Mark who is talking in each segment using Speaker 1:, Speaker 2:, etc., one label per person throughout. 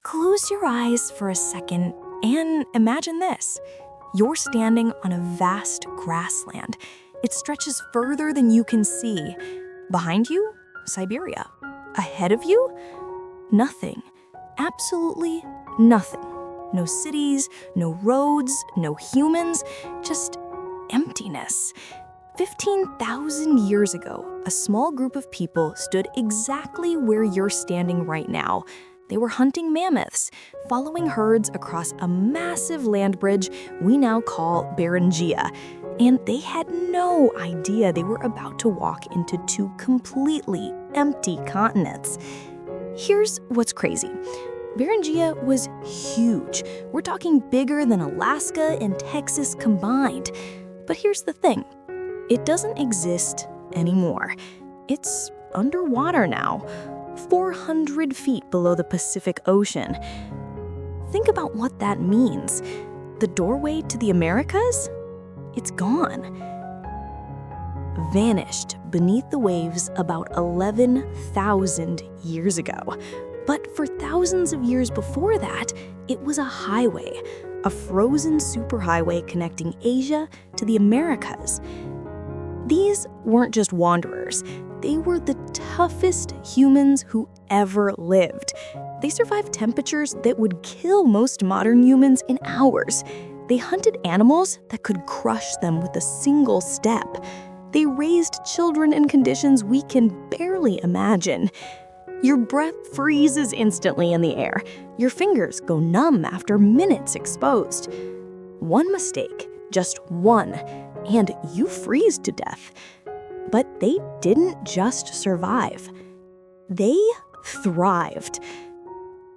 Speaker 1: Close your eyes for a second and imagine this. You're standing on a vast grassland. It stretches further than you can see. Behind you, Siberia. Ahead of you, nothing. Absolutely nothing. No cities, no roads, no humans, just emptiness. 15,000 years ago, a small group of people stood exactly where you're standing right now. They were hunting mammoths, following herds across a massive land bridge we now call Beringia. And they had no idea they were about to walk into two completely empty continents. Here's what's crazy. Beringia was huge. We're talking bigger than Alaska and Texas combined. But here's the thing. It doesn't exist anymore. It's underwater now, 400 feet below the Pacific Ocean. Think about what that means. The doorway to the Americas? It's gone. Vanished beneath the waves about 11,000 years ago. But for thousands of years before that, it was a highway, a frozen superhighway connecting Asia to the Americas. These weren't just wanderers. They were the toughest humans who ever lived. They survived temperatures that would kill most modern humans in hours. They hunted animals that could crush them with a single step. They raised children in conditions we can barely imagine. Your breath freezes instantly in the air. Your fingers go numb after minutes exposed. One mistake, just one, and you freeze to death. But they didn't just survive. They thrived.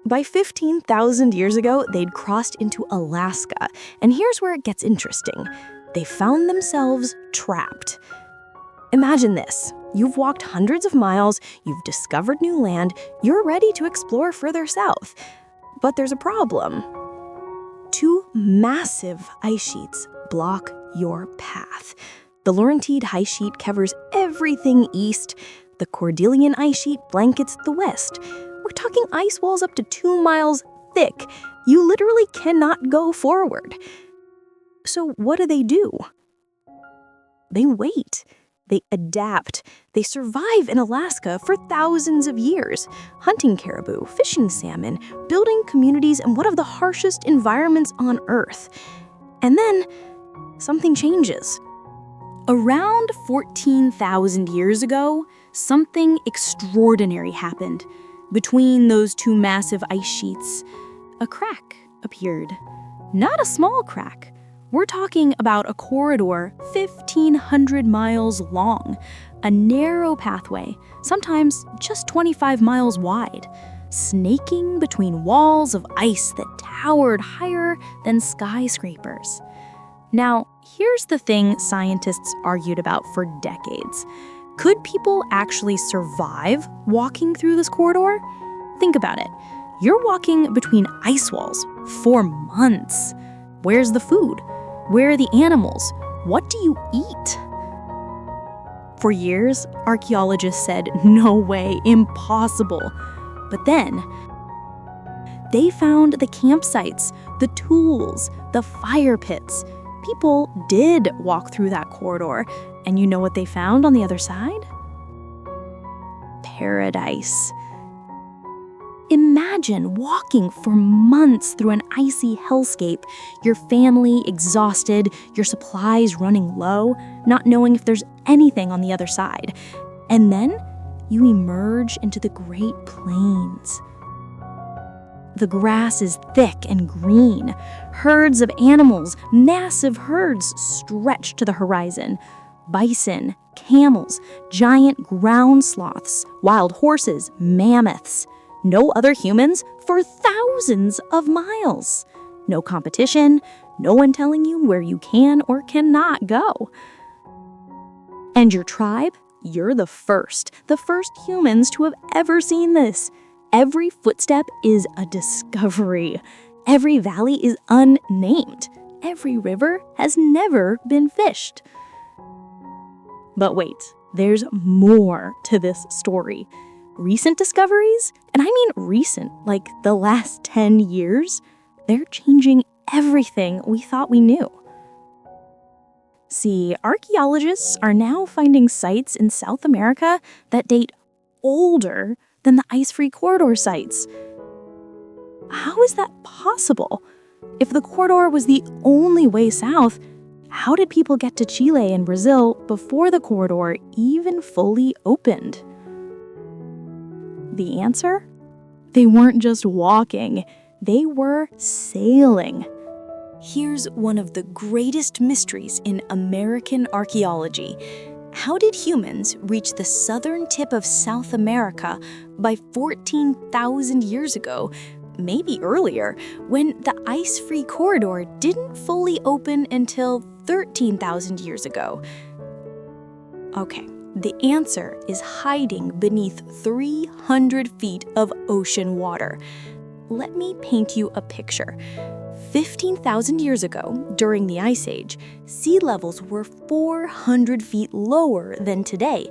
Speaker 1: By 15,000 years ago, they'd crossed into Alaska. And here's where it gets interesting. They found themselves trapped. Imagine this. You've walked hundreds of miles, you've discovered new land, you're ready to explore further south. But there's a problem. Two massive ice sheets block your path. The Laurentide ice sheet covers everything east. The Cordilleran ice sheet blankets the west. We're talking ice walls up to 2 miles thick. You literally cannot go forward. So what do? They wait. They adapt. They survive in Alaska for thousands of years, hunting caribou, fishing salmon, building communities in one of the harshest environments on Earth. And then something changes. Around 14,000 years ago, something extraordinary happened. Between those two massive ice sheets, a crack appeared. Not a small crack. We're talking about a corridor 1,500 miles long, a narrow pathway, sometimes just 25 miles wide, snaking between walls of ice that towered higher than skyscrapers. Now, here's the thing scientists argued about for decades. Could people actually survive walking through this corridor? Think about it. You're walking between ice walls for months. Where's the food? Where are the animals? What do you eat? For years, archaeologists said, no way, impossible. But then, they found the campsites, the tools, the fire pits. People did walk through that corridor, and you know what they found on the other side? Paradise. Imagine walking for months through an icy hellscape, your family exhausted, your supplies running low, not knowing if there's anything on the other side. And then you emerge into the Great Plains. The grass is thick and green. Herds of animals, massive herds, stretch to the horizon. Bison, camels, giant ground sloths, wild horses, mammoths. No other humans for thousands of miles. No competition, no one telling you where you can or cannot go. And your tribe? You're the first humans to have ever seen this. Every footstep is a discovery. Every valley is unnamed. Every river has never been fished. But wait, there's more to this story. recent discoveries, and I mean recent, like the last 10 years, they're changing everything we thought we knew. See, archaeologists are now finding sites in South America that date older than the ice-free corridor sites. How is that possible? If the corridor was the only way south, how did people get to Chile and Brazil before the corridor even fully opened? The answer? They weren't just walking, they were sailing. Here's one of the greatest mysteries in American archaeology. How did humans reach the southern tip of South America by 14,000 years ago, maybe earlier, when the ice-free corridor didn't fully open until 13,000 years ago? Okay, the answer is hiding beneath 300 feet of ocean water. Let me paint you a picture. 15,000 years ago, during the Ice Age, sea levels were 400 feet lower than today.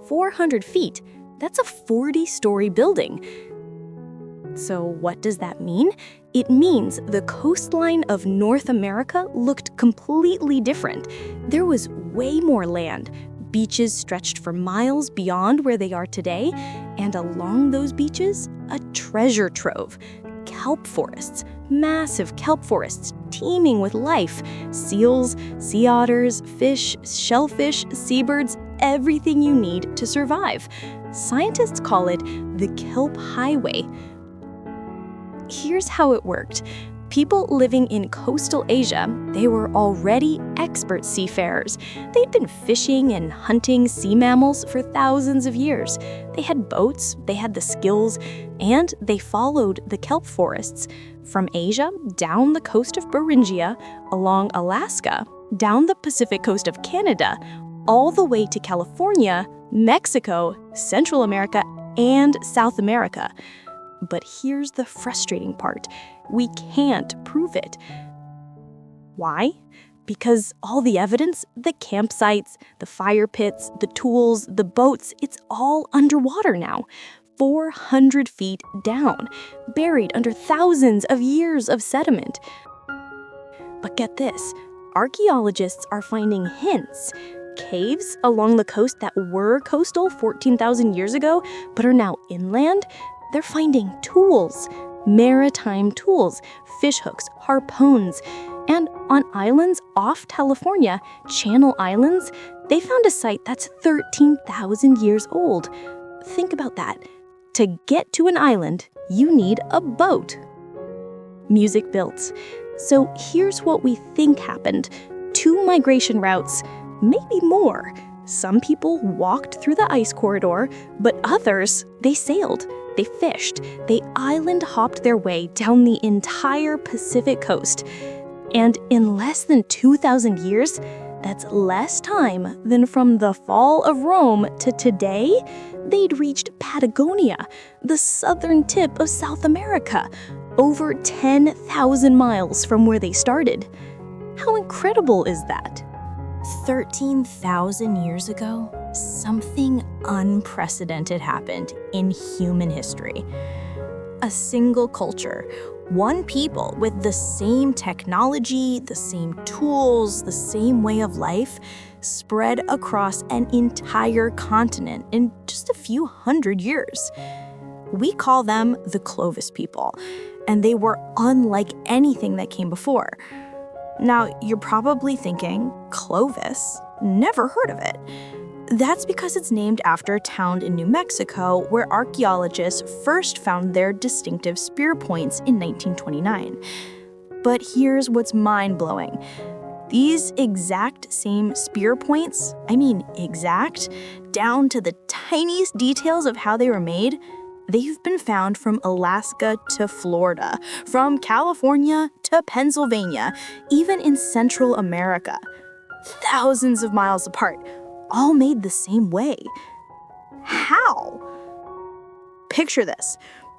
Speaker 1: 400 feet, that's a 40-story building. So what does that mean? It means the coastline of North America looked completely different. There was way more land. Beaches stretched for miles beyond where they are today, and along those beaches, a treasure trove. Kelp forests, massive kelp forests teeming with life. Seals, sea otters, fish, shellfish, seabirds, everything you need to survive. Scientists call it the Kelp Highway. Here's how it worked. People living in coastal Asia, they were already expert seafarers. They'd been fishing and hunting sea mammals for thousands of years. They had boats, they had the skills, and they followed the kelp forests from Asia down the coast of Beringia, along Alaska, down the Pacific coast of Canada, all the way to California, Mexico, Central America, and South America. But here's the frustrating part. We can't prove it. Why? Because all the evidence, the campsites, the fire pits, the tools, the boats, it's all underwater now. 400 feet down, buried under thousands of years of sediment. But get this, archaeologists are finding hints. Caves along the coast that were coastal 14,000 years ago, but are now inland. They're finding tools, maritime tools, fish hooks, harpoons. And on islands off California, Channel Islands, they found a site that's 13,000 years old. Think about that. To get to an island, you need a boat. Music built. So here's what we think happened. 2 migration routes, maybe more. Some people walked through the ice corridor, but others, they sailed. They fished, they island hopped their way down the entire Pacific coast. And in less than 2,000 years, that's less time than from the fall of Rome to today, they'd reached Patagonia, the southern tip of South America, over 10,000 miles from where they started. How incredible is that? 13,000 years ago, something unprecedented happened in human history. A single culture, one people with the same technology, the same tools, the same way of life, spread across an entire continent in just a few hundred years. We call them the Clovis people, and they were unlike anything that came before. Now, you're probably thinking, Clovis? Never heard of it. That's because it's named after a town in New Mexico where archaeologists first found their distinctive spear points in 1929. But here's what's mind-blowing. These exact same spear points, I mean exact, down to the tiniest details of how they were made, they've been found from Alaska to Florida, from California to Pennsylvania, even in Central America. Thousands of miles apart, all made the same way. How? Picture this.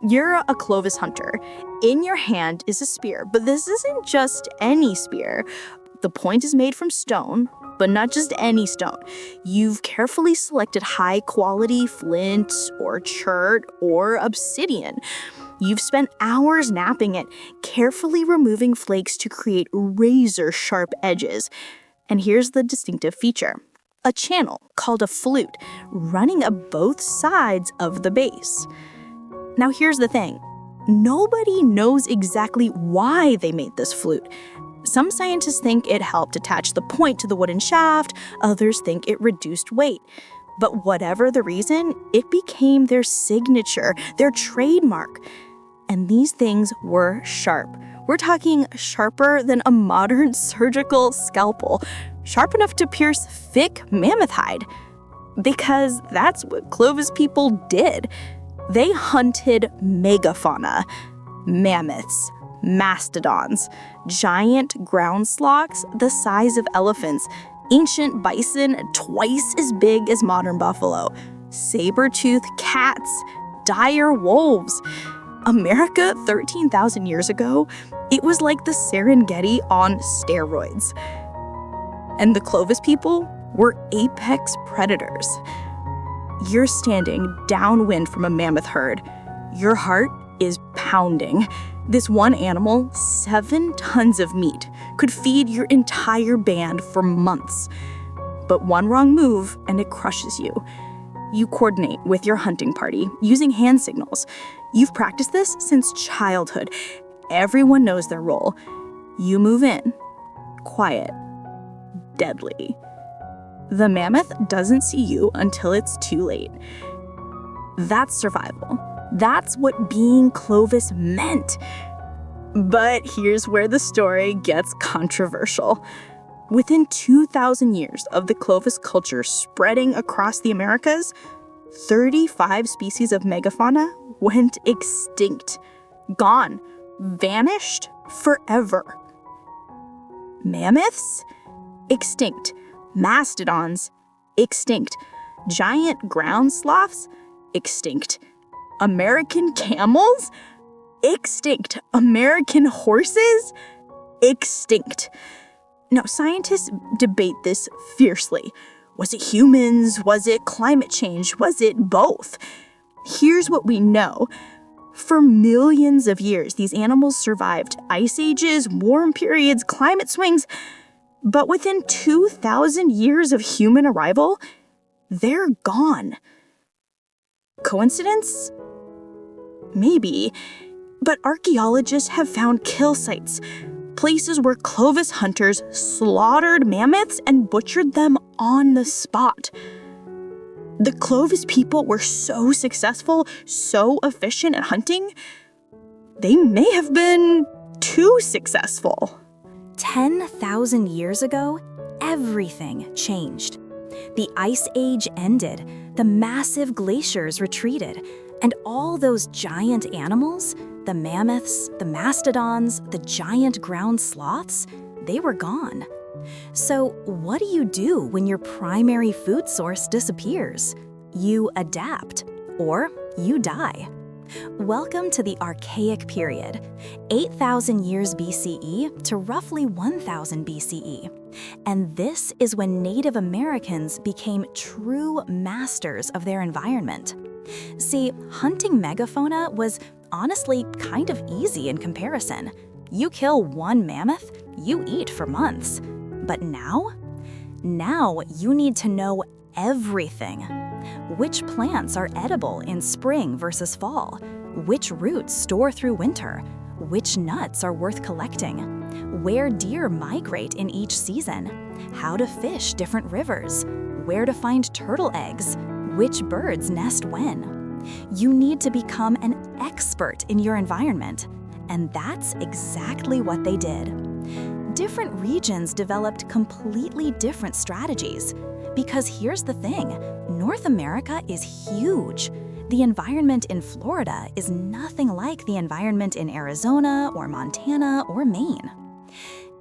Speaker 1: You're a Clovis hunter. In your hand is a spear, but this isn't just any spear. The point is made from stone, but not just any stone. You've carefully selected high-quality flint or chert or obsidian. You've spent hours knapping it, carefully removing flakes to create razor-sharp edges. And here's the distinctive feature: a channel called a flute running up both sides of the base. Now here's the thing. Nobody knows exactly why they made this flute. Some scientists think it helped attach the point to the wooden shaft, others think it reduced weight. But whatever the reason, it became their signature, their trademark. And these things were sharp. We're talking sharper than a modern surgical scalpel, sharp enough to pierce thick mammoth hide. Because that's what Clovis people did. They hunted megafauna, mammoths, mastodons, giant ground sloths the size of elephants, ancient bison twice as big as modern buffalo, saber-toothed cats, dire wolves. America 13,000 years ago, it was like the Serengeti on steroids. And the Clovis people were apex predators. You're standing downwind from a mammoth herd. Your heart is pounding. This one animal, 7 tons of meat, could feed your entire band for months. But one wrong move and it crushes you. You coordinate with your hunting party using hand signals. You've practiced this since childhood. Everyone knows their role. You move in. Quiet. Deadly. The mammoth doesn't see you until it's too late. That's survival. That's what being Clovis meant. But here's where the story gets controversial. Within 2,000 years of the Clovis culture spreading across the Americas, 35 species of megafauna went extinct. Gone. Vanished forever. Mammoths? Extinct. Mastodons? Extinct. Giant ground sloths? Extinct. American camels? Extinct. American horses? Extinct. Now, scientists debate this fiercely. Was it humans? Was it climate change? Was it both? Here's what we know. For millions of years, these animals survived ice ages, warm periods, climate swings. But within 2,000 years of human arrival, they're gone. Coincidence? Maybe. But archaeologists have found kill sites, places where Clovis hunters slaughtered mammoths and butchered them on the spot. The Clovis people were so successful, so efficient at hunting, they may have been too successful.
Speaker 2: 10,000 years ago, everything changed. The Ice Age ended, the massive glaciers retreated, and all those giant animals, the mammoths, the mastodons, the giant ground sloths, they were gone. So what do you do when your primary food source disappears? You adapt, or you die. Welcome to the Archaic period, 8,000 years BCE to roughly 1,000 BCE. And this is when Native Americans became true masters of their environment. See, hunting megafauna was honestly kind of easy in comparison. You kill one mammoth, you eat for months. But now you need to know everything. Which plants are edible in spring versus fall? Which roots store through winter? Which nuts are worth collecting? Where deer migrate in each season? How to fish different rivers? Where to find turtle eggs? Which birds nest when? You need to become an expert in your environment. And that's exactly what they did. Different regions developed completely different strategies. Because here's the thing, North America is huge. The environment in Florida is nothing like the environment in Arizona or Montana or Maine.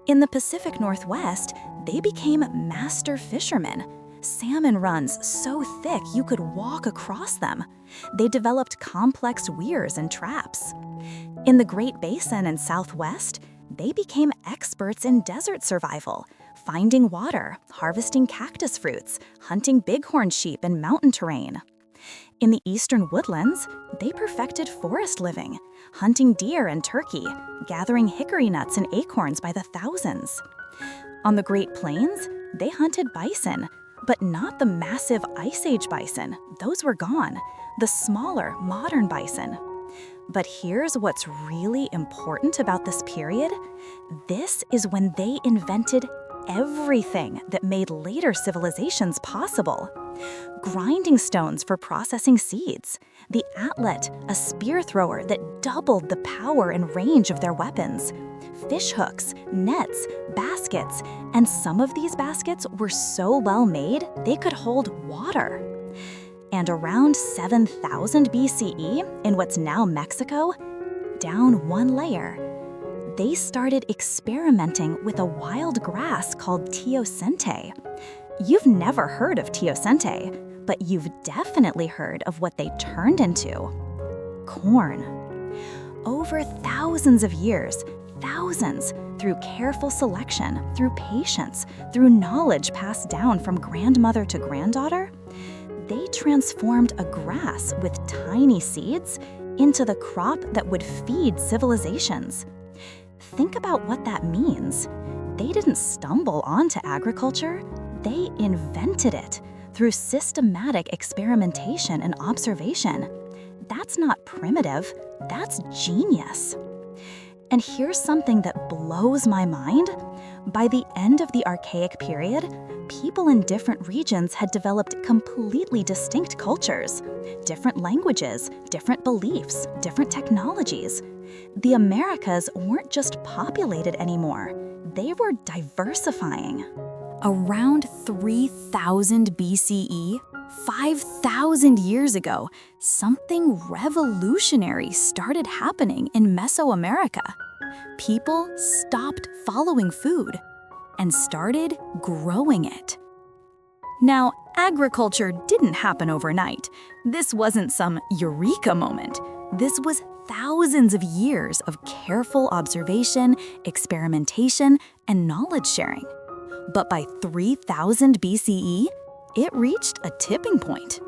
Speaker 2: In the Pacific Northwest, they became master fishermen. Salmon runs so thick you could walk across them. They developed complex weirs and traps. In the Great Basin and Southwest, they became experts in desert survival, finding water, harvesting cactus fruits, hunting bighorn sheep in mountain terrain. In the eastern woodlands, they perfected forest living, hunting deer and turkey, gathering hickory nuts and acorns by the thousands. On the Great Plains, they hunted bison, but not the massive Ice Age bison. Those were gone. The smaller, modern bison. But here's what's really important about this period. This is when they invented everything that made later civilizations possible. Grinding stones for processing seeds, the atlet, a spear thrower that doubled the power and range of their weapons, fish hooks, nets, baskets, and some of these baskets were so well made they could hold water. And around 7000 BCE, in what's now Mexico, down one layer, they started experimenting with a wild grass called teosinte. You've never heard of teosinte, but you've definitely heard of what they turned into: corn. Over thousands of years, thousands, through careful selection, through patience, through knowledge passed down from grandmother to granddaughter, they transformed a grass with tiny seeds into the crop that would feed civilizations. Think about what that means. They didn't stumble onto agriculture, they invented it through systematic experimentation and observation. That's not primitive, that's genius. And here's something that blows my mind. By the end of the Archaic period, people in different regions had developed completely distinct cultures, different languages, different beliefs, different technologies. The Americas weren't just populated anymore, they were diversifying. Around 3000 BCE, 5,000 years ago, something revolutionary started happening in Mesoamerica. People stopped following food and started growing it. Now, agriculture didn't happen overnight. This wasn't some eureka moment. This was thousands of years of careful observation, experimentation, and knowledge sharing. But by 3000 BCE, it reached a tipping point.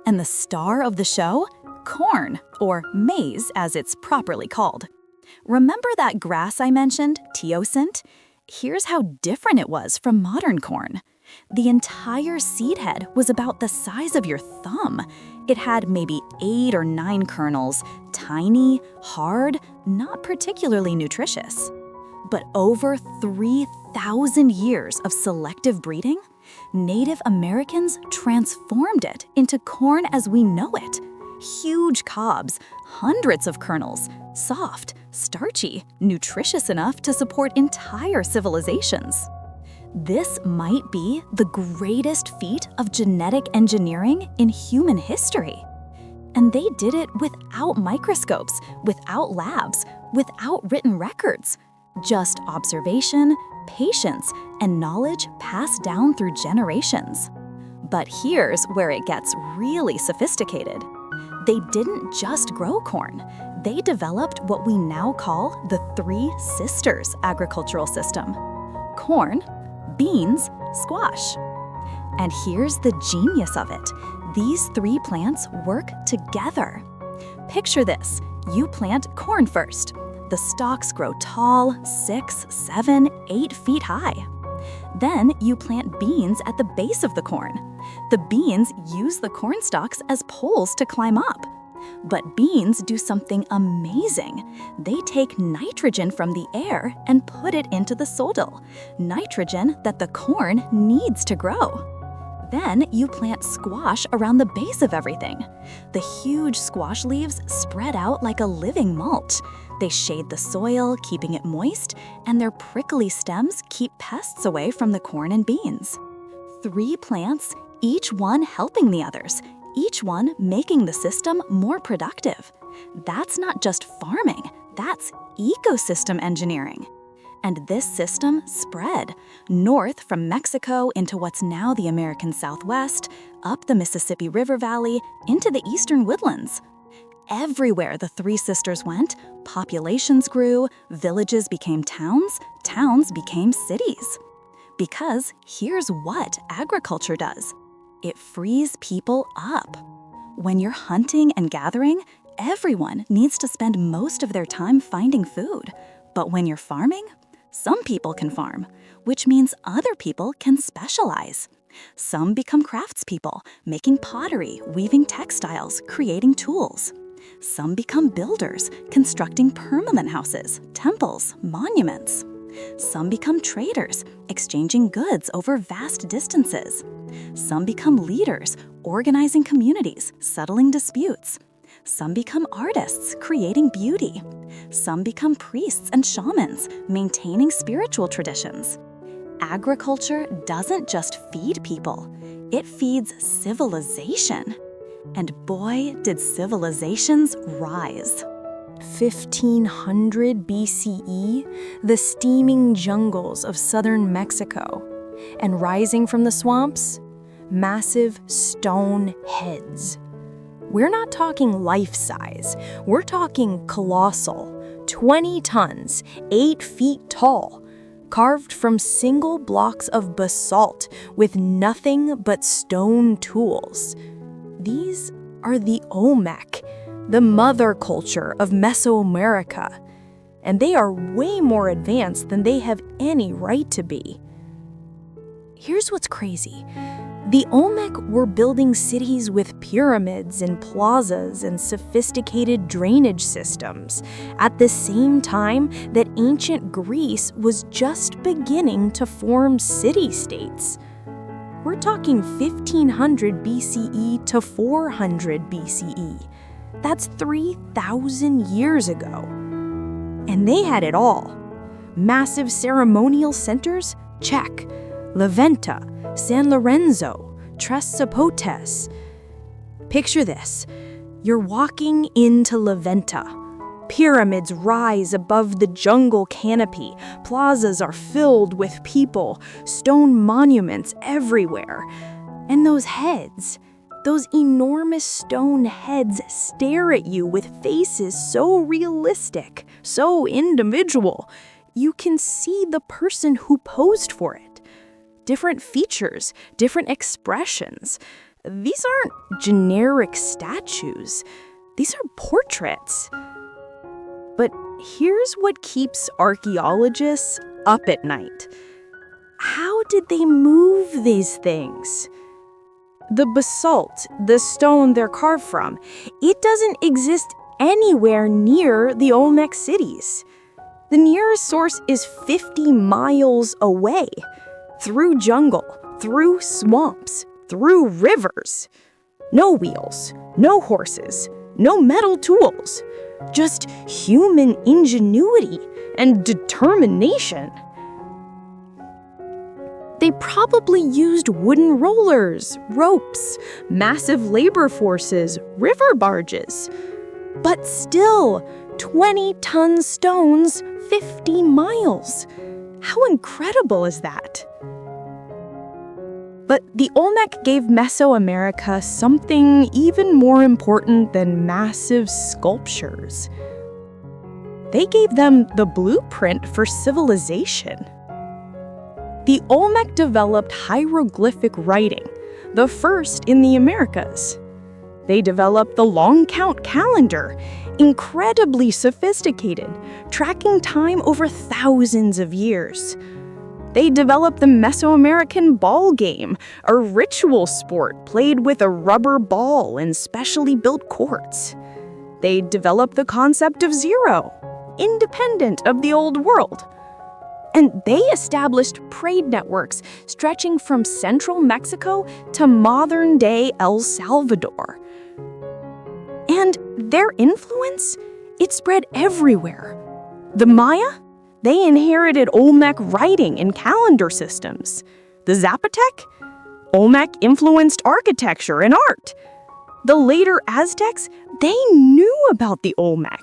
Speaker 2: And the star of the show? Corn, or maize as it's properly called. Remember that grass I mentioned, teosinte? Here's how different it was from modern corn. The entire seed head was about the size of your thumb. It had maybe 8 or 9 kernels, tiny, hard, not particularly nutritious. But over 3,000 years of selective breeding, Native Americans transformed it into corn as we know it. Huge cobs, hundreds of kernels, soft, starchy, nutritious enough to support entire civilizations. This might be the greatest feat of genetic engineering in human history. And they did it without microscopes, without labs, without written records. Just observation, patience, and knowledge passed down through generations. But here's where it gets really sophisticated. They didn't just grow corn. They developed what we now call the Three Sisters agricultural system: corn, beans, squash. And here's the genius of it. These 3 plants work together. Picture this. You plant corn first. The stalks grow tall, 6, 7, 8 feet high. Then you plant beans at the base of the corn. The beans use the corn stalks as poles to climb up. But beans do something amazing. They take nitrogen from the air and put it into the soil, nitrogen that the corn needs to grow. Then you plant squash around the base of everything. The huge squash leaves spread out like a living mulch. They shade the soil, keeping it moist, and their prickly stems keep pests away from the corn and beans. 3 plants, each one helping the others, each one making the system more productive. That's not just farming, that's ecosystem engineering. And this system spread north from Mexico into what's now the American Southwest, up the Mississippi River Valley, into the eastern woodlands. Everywhere the 3 sisters went, populations grew, villages became towns, towns became cities. Because here's what agriculture does. It frees people up. When you're hunting and gathering, everyone needs to spend most of their time finding food. But when you're farming, some people can farm, which means other people can specialize. Some become craftspeople, making pottery, weaving textiles, creating tools. Some become builders, constructing permanent houses, temples, monuments. Some become traders, exchanging goods over vast distances. Some become leaders, organizing communities, settling disputes. Some become artists, creating beauty. Some become priests and shamans, maintaining spiritual traditions. Agriculture doesn't just feed people, it feeds civilization. And boy, did civilizations rise.
Speaker 1: 1500 BCE, the steaming jungles of southern Mexico. And rising from the swamps, massive stone heads. We're not talking life-size, we're talking colossal, 20 tons, 8 feet tall, carved from single blocks of basalt with nothing but stone tools. These are the Olmec, the mother culture of Mesoamerica, and they are way more advanced than they have any right to be. Here's what's crazy. The Olmec were building cities with pyramids and plazas and sophisticated drainage systems at the same time that ancient Greece was just beginning to form city-states. We're talking 1500 BCE to 400 BCE. That's 3,000 years ago. And they had it all. Massive ceremonial centers? Check. La Venta, San Lorenzo, Tres Zapotes. Picture this. You're walking into La Venta. Pyramids rise above the jungle canopy. Plazas are filled with people. Stone monuments everywhere. And those heads, those enormous stone heads stare at you with faces so realistic, so individual. You can see the person who posed for it. Different features, different expressions. These aren't generic statues. These are portraits. But here's what keeps archaeologists up at night. How did they move these things? The basalt, the stone they're carved from, it doesn't exist anywhere near the Olmec cities. The nearest source is 50 miles away. Through jungle, through swamps, through rivers. No wheels, no horses, no metal tools. Just human ingenuity and determination. They probably used wooden rollers, ropes, massive labor forces, river barges. But still, 20-ton stones, 50 miles. How incredible is that? But the Olmec gave Mesoamerica something even more important than massive sculptures. They gave them the blueprint for civilization. The Olmec developed hieroglyphic writing, the first in the Americas. They developed the long count calendar, incredibly sophisticated, tracking time over thousands of years. They developed the Mesoamerican ball game, a ritual sport played with a rubber ball in specially built courts. They developed the concept of zero, independent of the old world. And they established trade networks stretching from central Mexico to modern-day El Salvador. And their influence, it spread everywhere. The Maya? They inherited Olmec writing and calendar systems. The Zapotec? Olmec influenced architecture and art. The later Aztecs, they knew about the Olmec,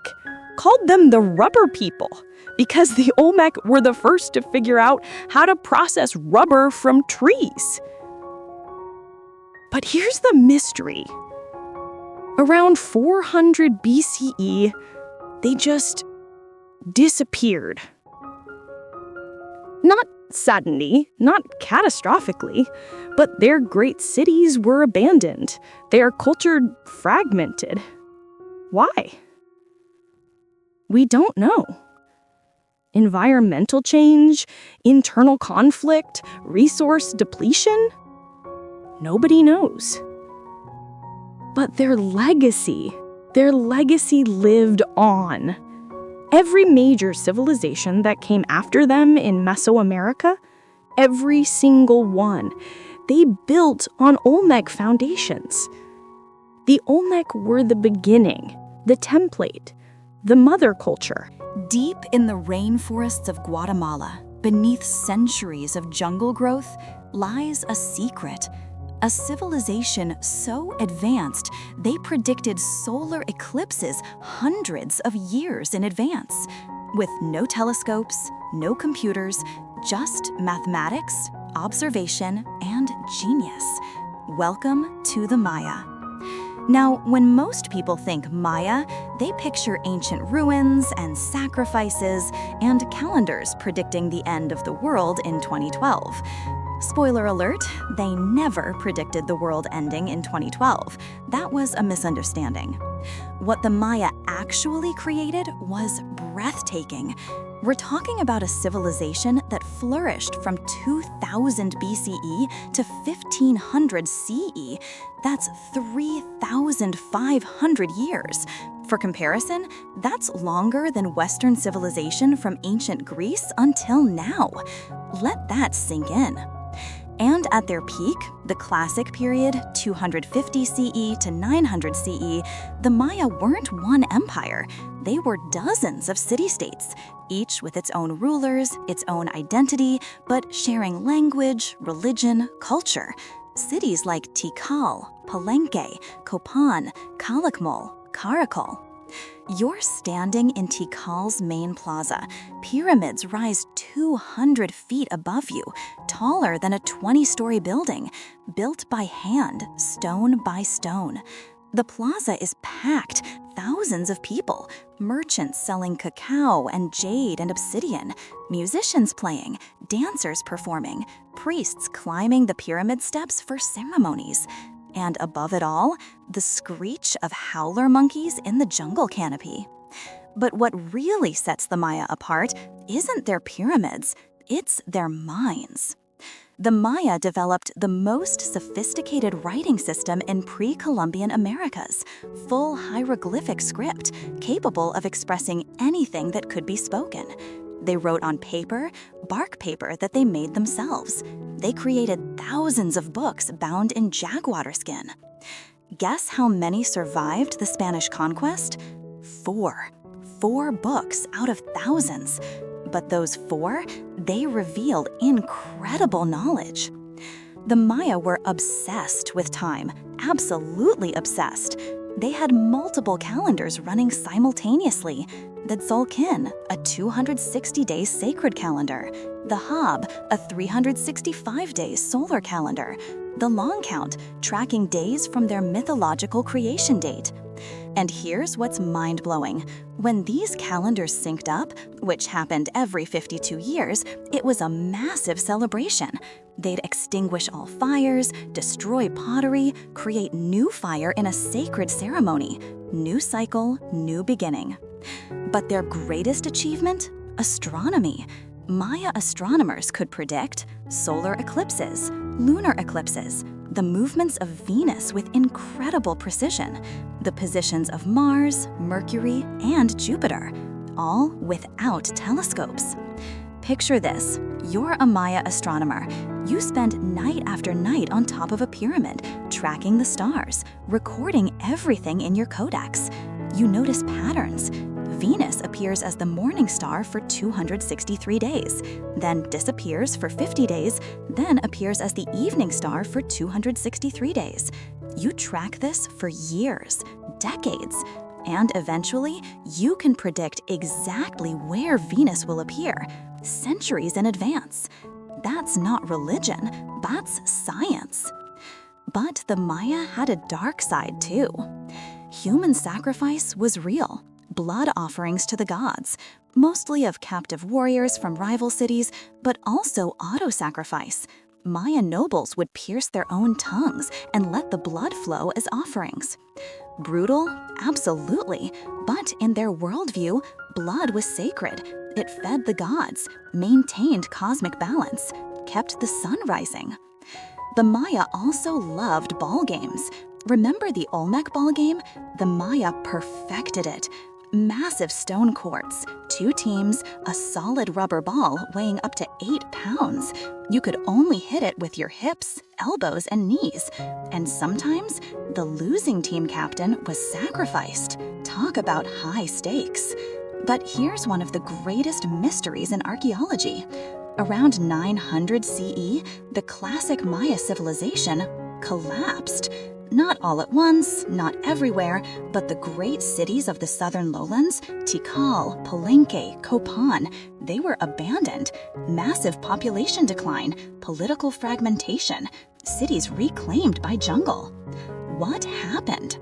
Speaker 1: called them the rubber people, because the Olmec were the first to figure out how to process rubber from trees. But here's the mystery. Around 400 BCE, they just disappeared. Not Not suddenly, not catastrophically, but their great cities were abandoned. Their culture fragmented. Why? We don't know. Environmental change, internal conflict, resource depletion? Nobody knows. But their legacy lived on. Every major civilization that came after them in Mesoamerica, every single one, they built on Olmec foundations. The Olmec were the beginning, the template, the mother culture.
Speaker 2: Deep in the rainforests of Guatemala, beneath centuries of jungle growth, lies a secret. A civilization so advanced, they predicted solar eclipses hundreds of years in advance. With no telescopes, no computers, just mathematics, observation, and genius. Welcome to the Maya. Now, when most people think Maya, they picture ancient ruins and sacrifices and calendars predicting the end of the world in 2012. Spoiler alert, they never predicted the world ending in 2012. That was a misunderstanding. What the Maya actually created was breathtaking. We're talking about a civilization that flourished from 2000 BCE to 1500 CE. That's 3,500 years. For comparison, that's longer than Western civilization from ancient Greece until now. Let that sink in. And at their peak, the Classic period, 250 CE to 900 CE, the Maya weren't one empire. They were dozens of city-states, each with its own rulers, its own identity, but sharing language, religion, culture. Cities like Tikal, Palenque, Copan, Calakmul, Caracol. You're standing in Tikal's main plaza. Pyramids rise 200 feet above you, taller than a 20-story building, built by hand, stone by stone. The plaza is packed, thousands of people, merchants selling cacao and jade and obsidian, musicians playing, dancers performing, priests climbing the pyramid steps for ceremonies. And above it all, the screech of howler monkeys in the jungle canopy. But what really sets the Maya apart isn't their pyramids, it's their minds. The Maya developed the most sophisticated writing system in pre-Columbian Americas, full hieroglyphic script, capable of expressing anything that could be spoken. They wrote on paper, bark paper that they made themselves. They created thousands of books bound in jaguar skin. Guess how many survived the Spanish conquest? 4. 4 books out of thousands. But those 4, they revealed incredible knowledge. The Maya were obsessed with time, absolutely obsessed. They had multiple calendars running simultaneously. The Tzolk'in, a 260-day sacred calendar. The Hab, a 365-day solar calendar. The Long Count, tracking days from their mythological creation date. And here's what's mind-blowing. When these calendars synced up, which happened every 52 years, it was a massive celebration. They'd extinguish all fires, destroy pottery, create new fire in a sacred ceremony. New cycle, new beginning. But their greatest achievement? Astronomy. Maya astronomers could predict solar eclipses, lunar eclipses, the movements of Venus with incredible precision, the positions of Mars, Mercury, and Jupiter, all without telescopes. Picture this. You're a Maya astronomer. You spend night after night on top of a pyramid, tracking the stars, recording everything in your codex. You notice patterns. Venus appears as the morning star for 263 days, then disappears for 50 days, then appears as the evening star for 263 days. You track this for years, decades, and eventually you can predict exactly where Venus will appear, centuries in advance. That's not religion, that's science. But the Maya had a dark side too. Human sacrifice was real. Blood offerings to the gods, mostly of captive warriors from rival cities, but also auto-sacrifice. Maya nobles would pierce their own tongues and let the blood flow as offerings. Brutal? Absolutely. But in their worldview, blood was sacred. It fed the gods, maintained cosmic balance, kept the sun rising. The Maya also loved ball games. Remember the Olmec ball game? The Maya perfected it. Massive stone courts, 2 teams, a solid rubber ball weighing up to 8 pounds. You could only hit it with your hips, elbows, and knees. And sometimes, the losing team captain was sacrificed. Talk about high stakes. But here's one of the greatest mysteries in archaeology. Around 900 CE, the classic Maya civilization collapsed. Not all at once, not everywhere, but the great cities of the southern lowlands, Tikal, Palenque, Copan, they were abandoned. Massive population decline, political fragmentation, cities reclaimed by jungle. What happened?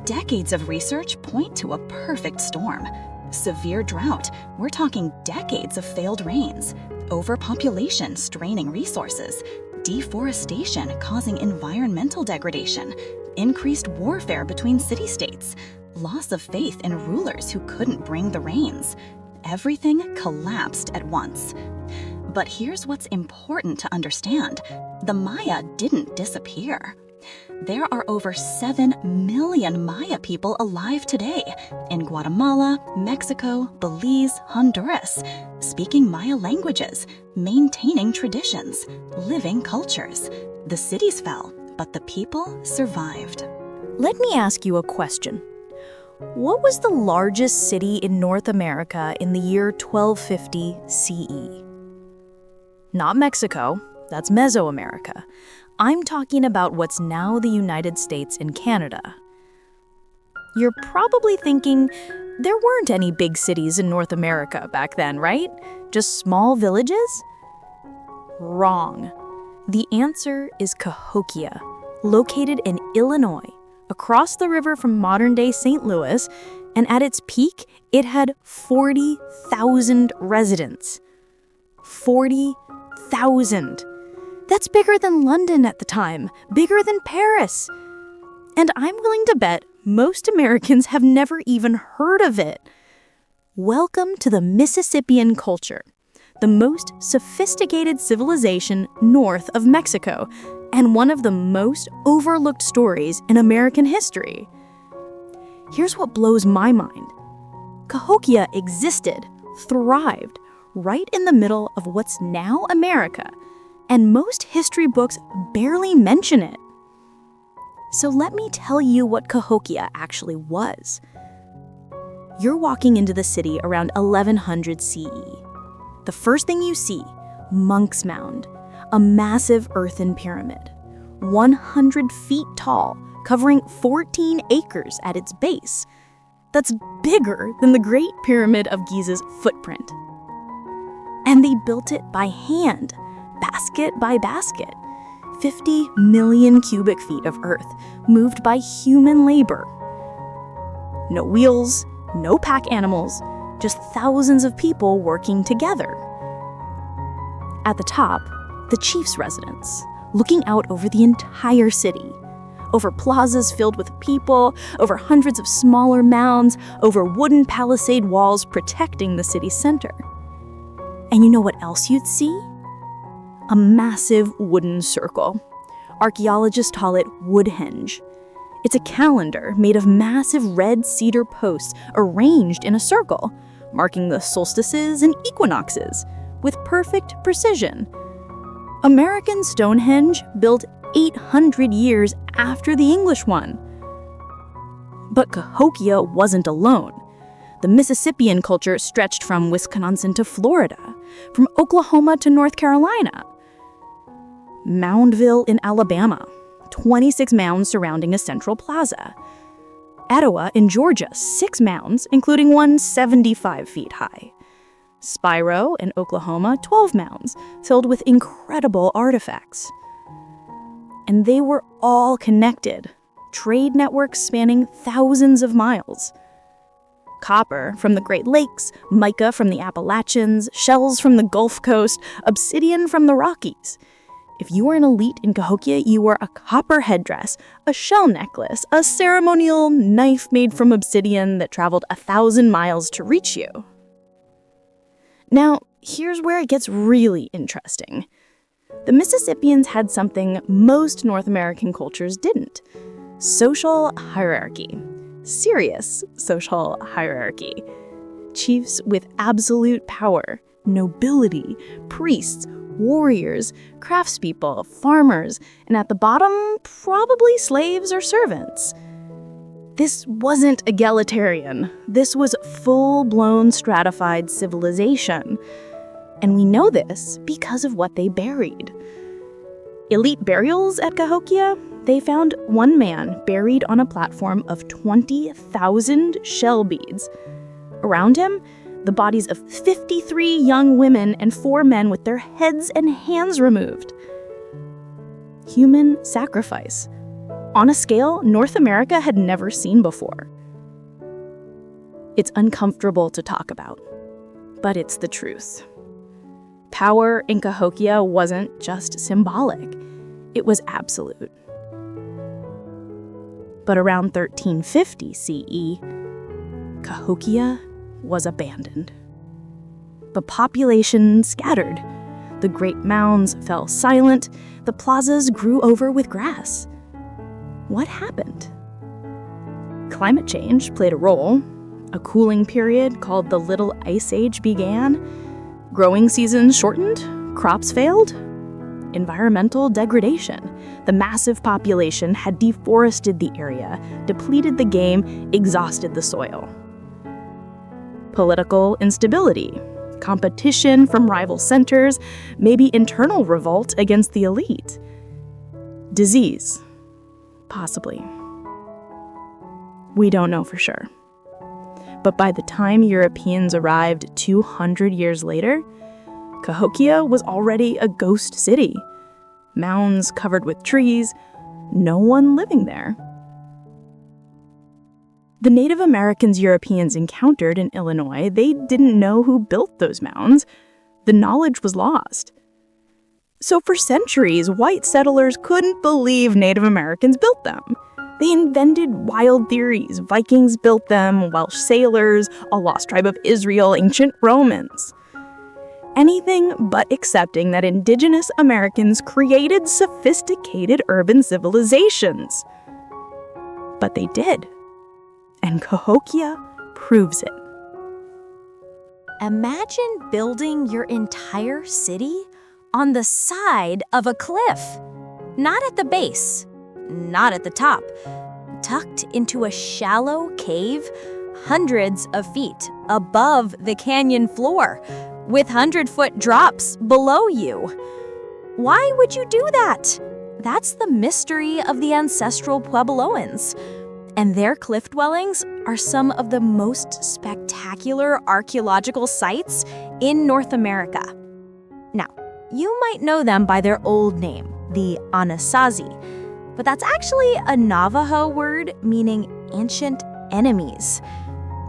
Speaker 2: Decades of research point to a perfect storm. Severe drought, we're talking decades of failed rains. Overpopulation straining resources. Deforestation causing environmental degradation, increased warfare between city-states, loss of faith in rulers who couldn't bring the rains. Everything collapsed at once. But here's what's important to understand. The Maya didn't disappear. There are over 7 million Maya people alive today in Guatemala, Mexico, Belize, Honduras, speaking Maya languages, maintaining traditions, living cultures. The cities fell, but the people survived.
Speaker 1: Let me ask you a question. What was the largest city in North America in the year 1250 CE? Not Mexico, that's Mesoamerica. I'm talking about what's now the United States and Canada. You're probably thinking, there weren't any big cities in North America back then, right? Just small villages? Wrong. The answer is Cahokia, located in Illinois, across the river from modern-day St. Louis, and at its peak, it had 40,000 residents. 40,000. That's bigger than London at the time, bigger than Paris. And I'm willing to bet most Americans have never even heard of it. Welcome to the Mississippian culture, the most sophisticated civilization north of Mexico, and one of the most overlooked stories in American history. Here's what blows my mind. Cahokia existed, thrived, right in the middle of what's now America, and most history books barely mention it. So let me tell you what Cahokia actually was. You're walking into the city around 1100 CE. The first thing you see, Monk's Mound, a massive earthen pyramid, 100 feet tall, covering 14 acres at its base. That's bigger than the Great Pyramid of Giza's footprint. And they built it by hand, basket by basket. 50 million cubic feet of earth moved by human labor. No wheels, no pack animals, just thousands of people working together. At the top, the chief's residence, looking out over the entire city, over plazas filled with people, over hundreds of smaller mounds, over wooden palisade walls protecting the city's center. And you know what else you'd see? A massive wooden circle. Archaeologists call it Woodhenge. It's a calendar made of massive red cedar posts arranged in a circle, marking the solstices and equinoxes with perfect precision. American Stonehenge, built 800 years after the English one. But Cahokia wasn't alone. The Mississippian culture stretched from Wisconsin to Florida, from Oklahoma to North Carolina. Moundville in Alabama, 26 mounds surrounding a central plaza. Etowah in Georgia, 6 mounds, including one 75 feet high. Spiro in Oklahoma, 12 mounds, filled with incredible artifacts. And they were all connected, trade networks spanning thousands of miles. copper from the Great Lakes, mica from the Appalachians, shells from the Gulf Coast, obsidian from the Rockies. If you were an elite in Cahokia, you wore a copper headdress, a shell necklace, a ceremonial knife made from obsidian that traveled 1,000 miles to reach you. Now, here's where it gets really interesting. The Mississippians had something most North American cultures didn't: social hierarchy. Serious social hierarchy. Chiefs with absolute power, nobility, priests, warriors, craftspeople, farmers, and at the bottom, probably slaves or servants. This wasn't egalitarian. This was full-blown stratified civilization. And we know this because of what they buried. Elite burials at Cahokia, they found one man buried on a platform of 20,000 shell beads. Around him, the bodies of 53 young women and 4 men with their heads and hands removed. Human sacrifice, on a scale North America had never seen before. It's uncomfortable to talk about, but it's the truth. Power in Cahokia wasn't just symbolic, it was absolute. But around 1350 CE, Cahokia was abandoned. The population scattered. The great mounds fell silent. The plazas grew over with grass. What happened? Climate change played a role. A cooling period called the Little Ice Age began. Growing seasons shortened. Crops failed. Environmental degradation. The massive population had deforested the area, depleted the game, exhausted the soil. Political instability, competition from rival centers, maybe internal revolt against the elite. Disease, possibly. We don't know for sure. But by the time Europeans arrived 200 years later, Cahokia was already a ghost city. Mounds covered with trees, no one living there. The Native Americans Europeans encountered in Illinois, they didn't know who built those mounds. The knowledge was lost. So for centuries, white settlers couldn't believe Native Americans built them. They invented wild theories. Vikings built them, Welsh sailors, a lost tribe of Israel, ancient Romans. Anything but accepting that indigenous Americans created sophisticated urban civilizations. But they did. And Cahokia proves it.
Speaker 2: Imagine building your entire city on the side of a cliff. Not at the base, not at the top. Tucked into a shallow cave hundreds of feet above the canyon floor, with 100-foot drops below you. Why would you do that? That's the mystery of the ancestral Puebloans. And their cliff dwellings are some of the most spectacular archaeological sites in North America. Now, you might know them by their old name, the Anasazi, but that's actually a Navajo word meaning ancient enemies.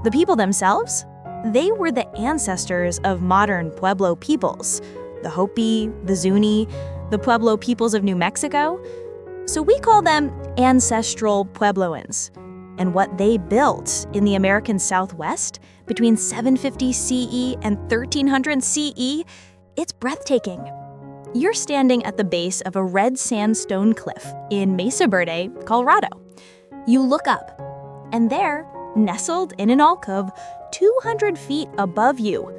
Speaker 2: The people themselves, they were the ancestors of modern Pueblo peoples, the Hopi, the Zuni, the Pueblo peoples of New Mexico. So we call them Ancestral Puebloans. And what they built in the American Southwest between 750 CE and 1300 CE, it's breathtaking. You're standing at the base of a red sandstone cliff in Mesa Verde, Colorado. You look up, and there, nestled in an alcove 200 feet above you,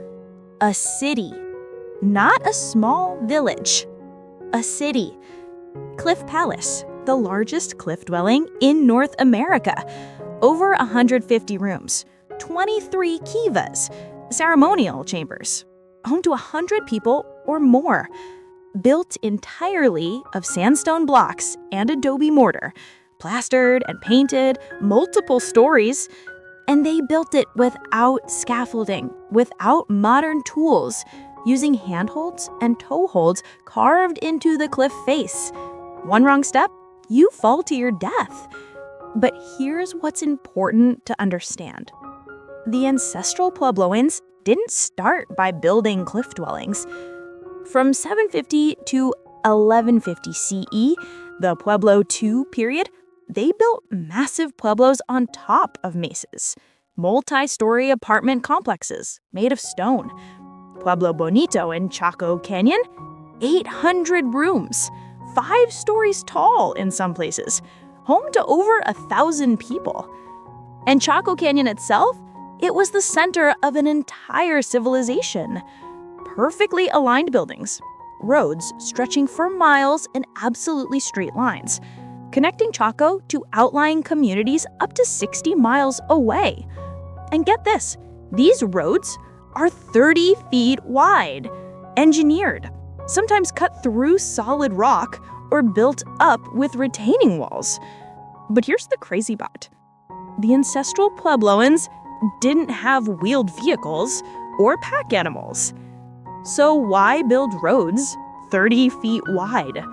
Speaker 2: a city. Not a small village, a city. Cliff Palace, the largest cliff dwelling in North America. Over 150 rooms, 23 kivas, ceremonial chambers, home to 100 people or more. Built entirely of sandstone blocks and adobe mortar, plastered and painted, multiple stories. And they built it without scaffolding, without modern tools, using handholds and toeholds carved into the cliff face. One wrong step, you fall to your death. But here's what's important to understand.
Speaker 1: The ancestral Puebloans didn't start by building cliff dwellings. From 750 to 1150 CE, the Pueblo II period, they built massive pueblos on top of mesas, multi-story apartment complexes made of stone. Pueblo Bonito in Chaco Canyon, 800 rooms, 5 stories tall in some places, home to over 1,000 people. And Chaco Canyon itself, it was the center of an entire civilization. Perfectly aligned buildings, roads stretching for miles in absolutely straight lines, connecting Chaco to outlying communities up to 60 miles away. And get this, these roads are 30 feet wide, engineered, sometimes cut through solid rock or built up with retaining walls. But here's the crazy part. The ancestral Puebloans didn't have wheeled vehicles or pack animals. So why build roads 30 feet wide?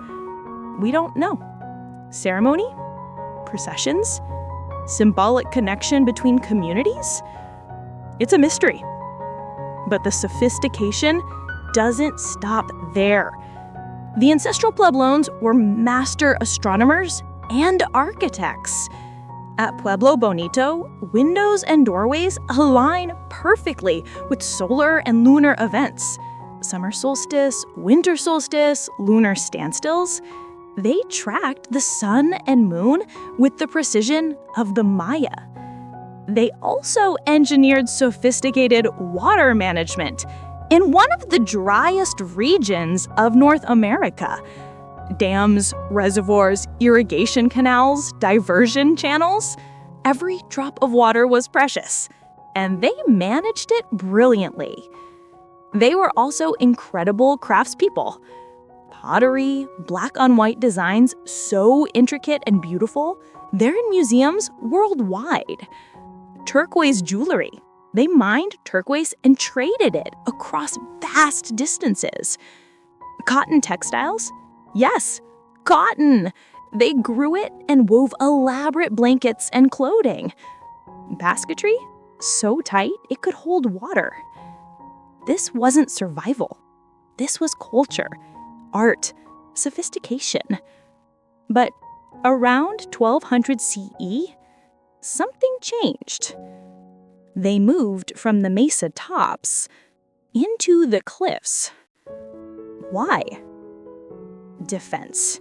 Speaker 1: We don't know. Ceremony? Processions? Symbolic connection between communities? It's a mystery. But the sophistication doesn't stop there. The ancestral Puebloans were master astronomers and architects. At Pueblo Bonito, windows and doorways align perfectly with solar and lunar events. Summer solstice, winter solstice, lunar standstills. They tracked the sun and moon with the precision of the Maya. They also engineered sophisticated water management in one of the driest regions of North America. Dams, reservoirs, irrigation canals, diversion channels. Every drop of water was precious, and they managed it brilliantly. They were also incredible craftspeople. Pottery, black on white designs so intricate and beautiful, they're in museums worldwide. Turquoise jewelry. They mined turquoise and traded it across vast distances. Cotton textiles? Yes, cotton. They grew it and wove elaborate blankets and clothing. Basketry? So tight it could hold water. This wasn't survival. This was culture, art, sophistication. But around 1200 CE, something changed. They moved from the mesa tops into the cliffs. Why? Defense.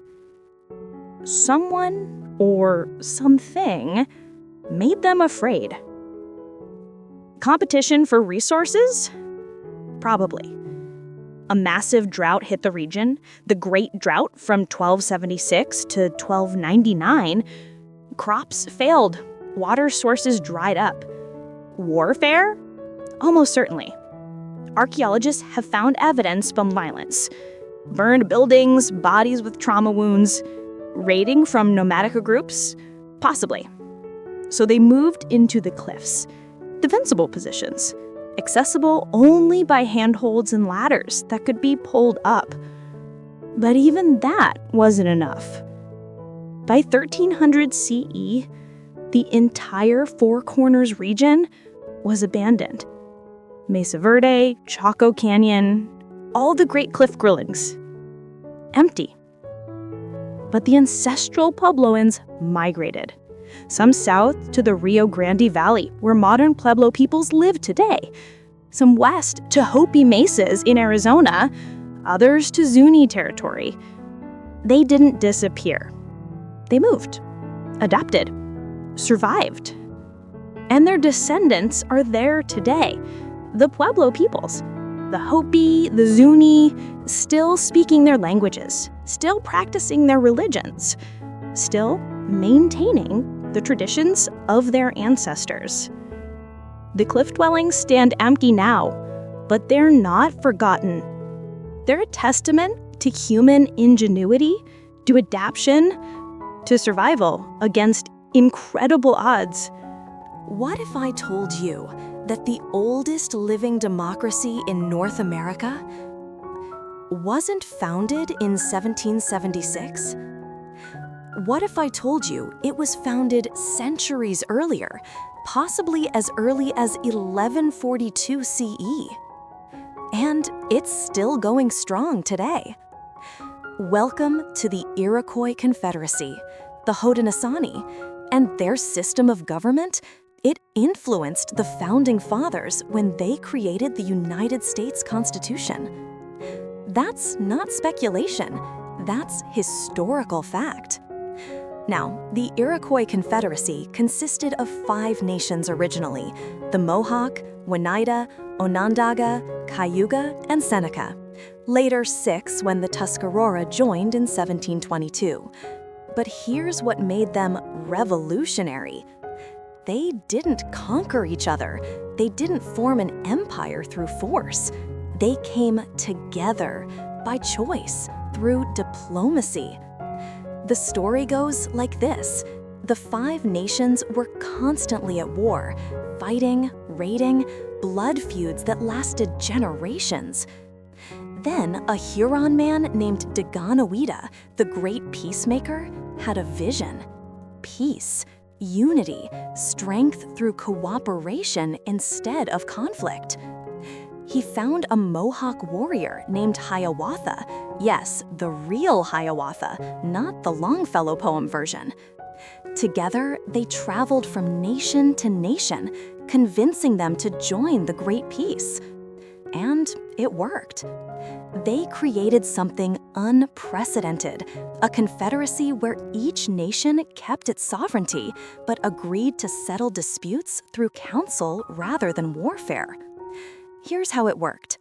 Speaker 1: Someone or something made them afraid. Competition for resources? Probably. A massive drought hit the region, the Great Drought from 1276 to 1299. Crops failed, water sources dried up. Warfare? Almost certainly. Archaeologists have found evidence from violence. Burned buildings, bodies with trauma wounds. Raiding from nomadic groups? Possibly. So they moved into the cliffs. Defensible positions. Accessible only by handholds and ladders that could be pulled up. But even that wasn't enough. By 1300 CE, the entire Four Corners region was abandoned. Mesa Verde, Chaco Canyon, all the great cliff grillings. Empty. But the ancestral Puebloans migrated. Some south to the Rio Grande Valley, where modern Pueblo peoples live today. Some west to Hopi Mesas in Arizona, others to Zuni territory. They didn't disappear. They moved, adapted, survived. And their descendants are there today, the Pueblo peoples. The Hopi, the Zuni, still speaking their languages, still practicing their religions, still maintaining the traditions of their ancestors. The cliff dwellings stand empty now, but they're not forgotten. They're a testament to human ingenuity, to adaptation, to survival against incredible odds.
Speaker 2: What if I told you that the oldest living democracy in North America wasn't founded in 1776? What if I told you it was founded centuries earlier,
Speaker 1: possibly as early as 1142 CE. And it's still going strong today. Welcome to the Iroquois Confederacy, the Haudenosaunee, and their system of government. It influenced the Founding Fathers when they created the United States Constitution. That's not speculation, that's historical fact. Now, the Iroquois Confederacy consisted of 5 nations originally: the Mohawk, Oneida, Onondaga, Cayuga, and Seneca. Later 6 when the Tuscarora joined in 1722. But here's what made them revolutionary. They didn't conquer each other. They didn't form an empire through force. They came together by choice, through diplomacy. The story goes like this. The 5 nations were constantly at war, fighting, raiding, blood feuds that lasted generations. Then a Huron man named Daganoweda, the great peacemaker, had a vision. Peace, unity, strength through cooperation instead of conflict. He found a Mohawk warrior named Hiawatha. Yes, the real Hiawatha, not the Longfellow poem version. Together, they traveled from nation to nation, convincing them to join the Great Peace. And it worked. They created something unprecedented, a confederacy where each nation kept its sovereignty, but agreed to settle disputes through council rather than warfare. Here's how it worked.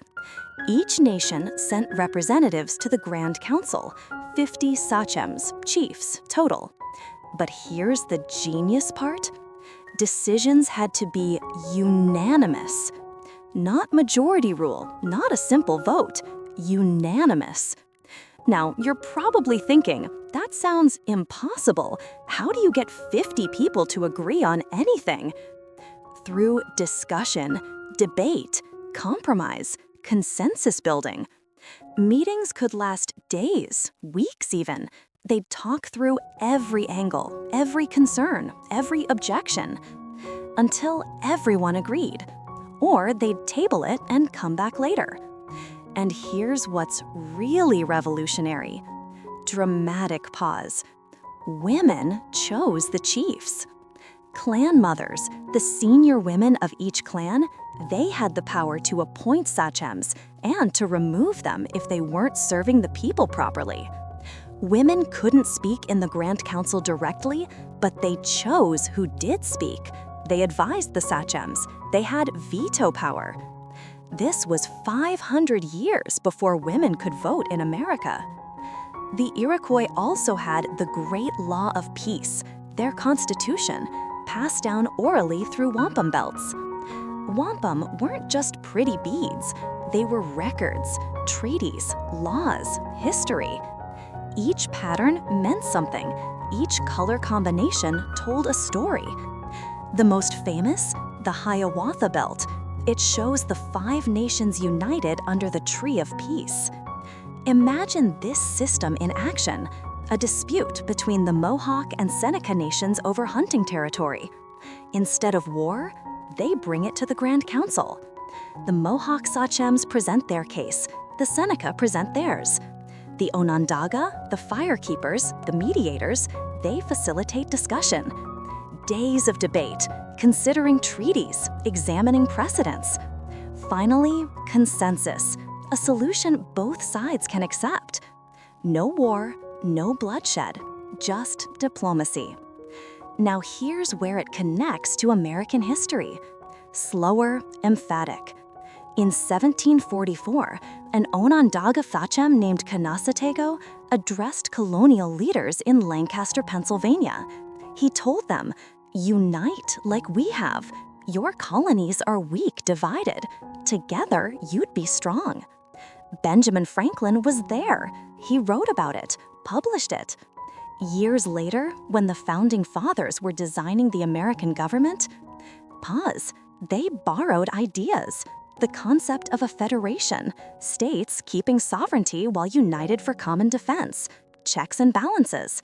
Speaker 1: Each nation sent representatives to the Grand Council, 50 sachems, chiefs, total. But here's the genius part. Decisions had to be unanimous. Not majority rule, not a simple vote, unanimous. Now, you're probably thinking, that sounds impossible. How do you get 50 people to agree on anything? Through discussion, debate, compromise, consensus building. Meetings could last days, weeks even. They'd talk through every angle, every concern, every objection, until everyone agreed. Or they'd table it and come back later. And here's what's really revolutionary. Dramatic pause. Women chose the chiefs. Clan mothers, the senior women of each clan, they had the power to appoint sachems and to remove them if they weren't serving the people properly. Women couldn't speak in the Grand Council directly, but they chose who did speak. They advised the sachems. They had veto power. This was 500 years before women could vote in America. The Iroquois also had the Great Law of Peace, their constitution, passed down orally through wampum belts. Wampum weren't just pretty beads. They were records, treaties, laws, history. Each pattern meant something. Each color combination told a story. The most famous, the Hiawatha Belt. It shows the 5 nations united under the Tree of Peace. Imagine this system in action, a dispute between the Mohawk and Seneca nations over hunting territory. Instead of war, they bring it to the Grand Council. The Mohawk sachems present their case, the Seneca present theirs. The Onondaga, the firekeepers, the mediators, they facilitate discussion. Days of debate, considering treaties, examining precedents. Finally, consensus, a solution both sides can accept. No war, no bloodshed, just diplomacy. Now here's where it connects to American history. Slower, emphatic. In 1744, an Onondaga sachem named Canasatego addressed colonial leaders in Lancaster, Pennsylvania. He told them, "Unite like we have. Your colonies are weak divided. Together, you'd be strong." Benjamin Franklin was there. He wrote about it, published it. Years later, when the Founding Fathers were designing the American government, they borrowed ideas. The concept of a federation, states keeping sovereignty while united for common defense, checks and balances.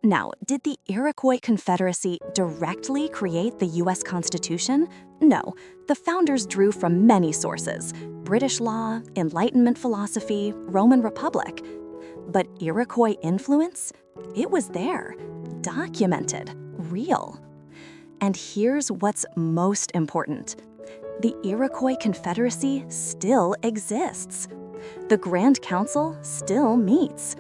Speaker 2: Now, did the Iroquois Confederacy directly create the U.S. Constitution? No, the founders drew from many sources: British law, Enlightenment philosophy, Roman Republic. But Iroquois influence? It was there, documented, real. And here's what's most important. The Iroquois Confederacy still exists. The Grand Council still meets.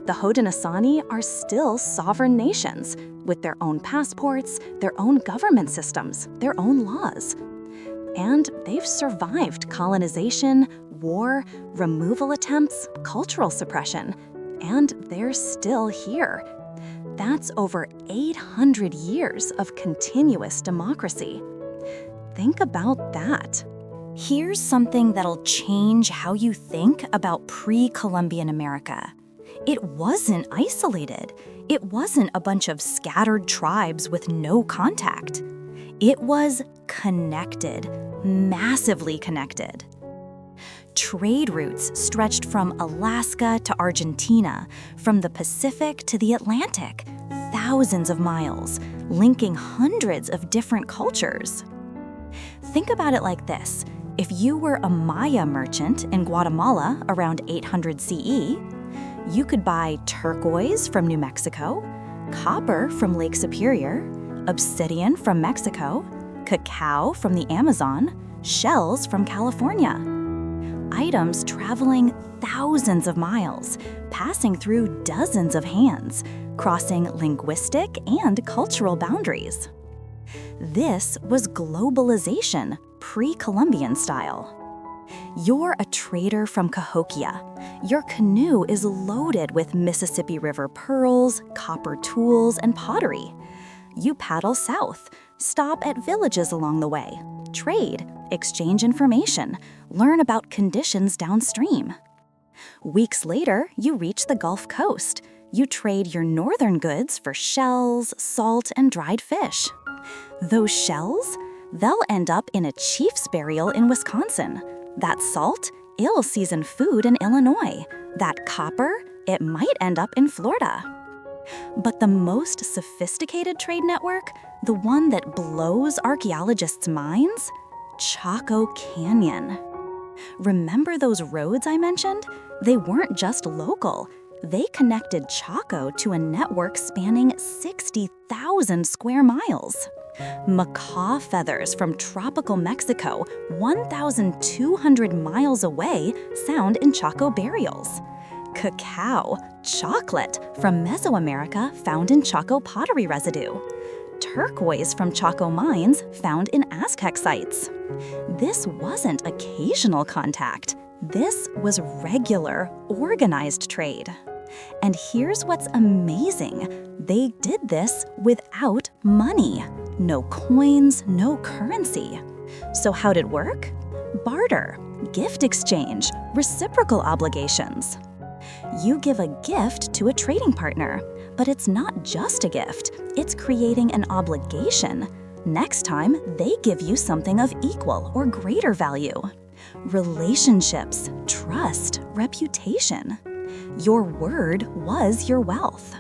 Speaker 2: The Haudenosaunee are still sovereign nations, with their own passports, their own government systems, their own laws. And they've survived colonization, war, removal attempts, cultural suppression, and they're still here. That's over 800 years of continuous democracy. Think about that. Here's something that'll change how you think about pre-Columbian America. It wasn't isolated. It wasn't a bunch of scattered tribes with no contact. It was connected, massively connected. Trade routes stretched from Alaska to Argentina, from the Pacific to the Atlantic, thousands of miles, linking hundreds of different cultures. Think about it like this. If you were a Maya merchant in Guatemala around 800 CE, you could buy turquoise from New Mexico, copper from Lake Superior, obsidian from Mexico, cacao from the Amazon, shells from California. Items traveling thousands of miles, passing through dozens of hands, crossing linguistic and cultural boundaries. This was globalization, pre-Columbian style. You're a trader from Cahokia. Your canoe is loaded with Mississippi River pearls, copper tools, and pottery. You paddle south, stop at villages along the way, trade, exchange information, learn about conditions downstream. Weeks later, you reach the Gulf Coast. You trade your northern goods for shells, salt, and dried fish. Those shells? They'll end up in a chief's burial in Wisconsin. That salt? It'll season food in Illinois. That copper? It might end up in Florida. But the most sophisticated trade network, the one that blows archaeologists' minds? Chaco Canyon. Remember those roads I mentioned? They weren't just local. They connected Chaco to a network spanning 60,000 square miles. Macaw feathers from tropical Mexico, 1,200 miles away, found in Chaco burials. Cacao, chocolate from Mesoamerica, found in Chaco pottery residue. Turquoise from Chaco mines, found in Aztec sites. This wasn't occasional contact. This was regular, organized trade. And here's what's amazing. They did this without money. No coins, no currency. So how'd it work? Barter, gift exchange, reciprocal obligations. You give a gift to a trading partner, but it's not just a gift. It's creating an obligation. Next time, they give you something of equal or greater value. Relationships, trust, reputation. Your word was your wealth.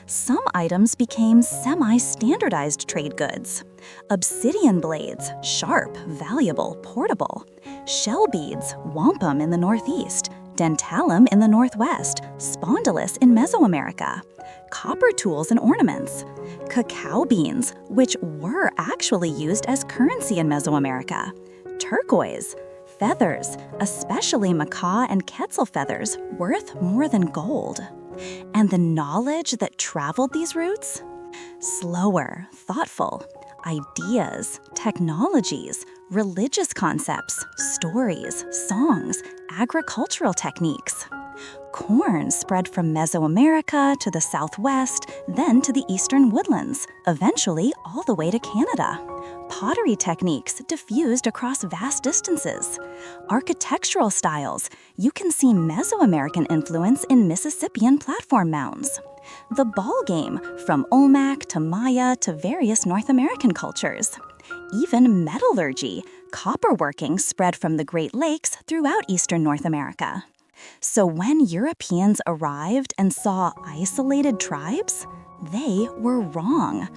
Speaker 2: Some items became semi-standardized trade goods. Obsidian blades, sharp, valuable, portable. Shell beads, wampum in the Northeast. Dentalum in the Northwest. Spondylus in Mesoamerica. Copper tools and ornaments. Cacao beans, which were actually used as currency in Mesoamerica. Turquoise. Feathers, especially macaw and quetzal feathers, worth more than gold. And the knowledge that traveled these routes? Slower, thoughtful. Ideas, technologies, religious concepts, stories, songs, agricultural techniques. Corn spread from Mesoamerica to the Southwest, then to the eastern woodlands, eventually all the way to Canada. Pottery techniques diffused across vast distances. Architectural styles, you can see Mesoamerican influence in Mississippian platform mounds. The ball game, from Olmec to Maya to various North American cultures. Even metallurgy, copperworking spread from the Great Lakes throughout eastern North America. So when Europeans arrived and saw isolated tribes, They were wrong.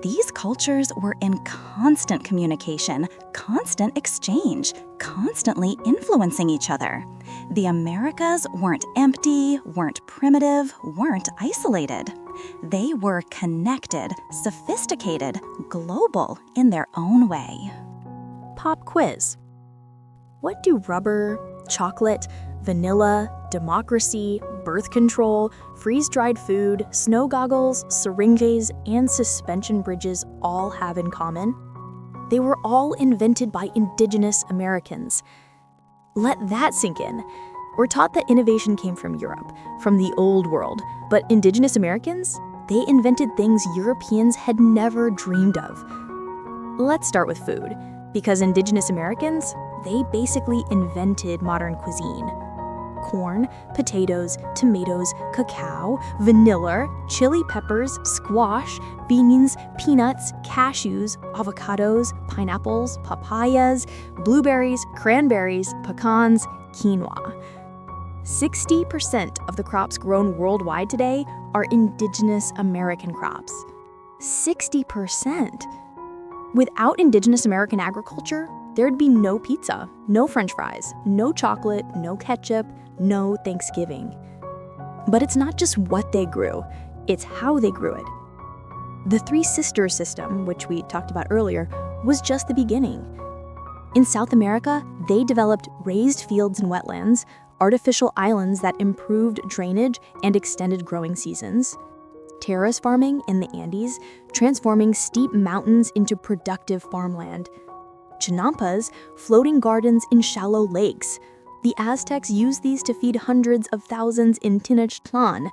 Speaker 2: These cultures were in constant communication, constant exchange, constantly influencing each other. The Americas weren't empty, weren't primitive, weren't isolated. They were connected, sophisticated, global in their own way.
Speaker 1: Pop quiz. What do rubber, chocolate, vanilla, democracy, birth control, freeze-dried food, snow goggles, syringes, and suspension bridges all have in common? They were all invented by Indigenous Americans. Let that sink in. We're taught that innovation came from Europe, from the Old World, but Indigenous Americans, they invented things Europeans had never dreamed of. Let's start with food, because Indigenous Americans, they basically invented modern cuisine. Corn, potatoes, tomatoes, cacao, vanilla, chili peppers, squash, beans, peanuts, cashews, avocados, pineapples, papayas, blueberries, cranberries, pecans, quinoa. 60% of the crops grown worldwide today are Indigenous American crops. 60%. Without Indigenous American agriculture, there'd be no pizza, no French fries, no chocolate, no ketchup, no Thanksgiving. But it's not just what they grew, it's how they grew it. The Three Sisters system, which we talked about earlier, was just the beginning. In South America, they developed raised fields and wetlands, artificial islands that improved drainage and extended growing seasons, terrace farming in the Andes, transforming steep mountains into productive farmland, chinampas, floating gardens in shallow lakes. The Aztecs used these to feed hundreds of thousands in Tenochtitlan.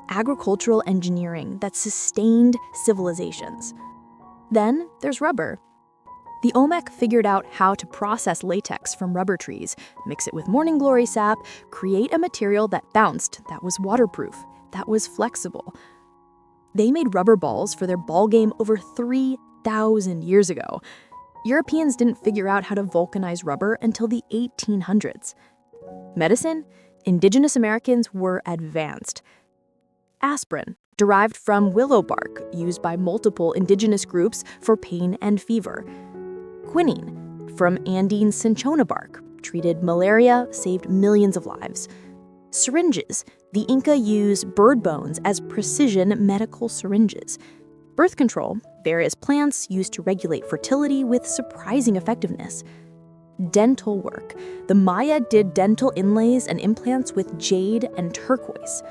Speaker 1: Agricultural engineering that sustained civilizations. Then there's rubber. The Olmec figured out how to process latex from rubber trees, mix it with morning glory sap, create a material that bounced, that was waterproof, that was flexible. They made rubber balls for their ball game over 3,000 years ago. Europeans didn't figure out how to vulcanize rubber until the 1800s. Medicine? Indigenous Americans were advanced. Aspirin, derived from willow bark, used by multiple indigenous groups for pain and fever. Quinine, from Andine cinchona bark, treated malaria, saved millions of lives. Syringes, the Inca used bird bones as precision medical syringes. Birth control, various plants used to regulate fertility with surprising effectiveness. Dental work, the Maya did dental inlays and implants with jade and turquoise.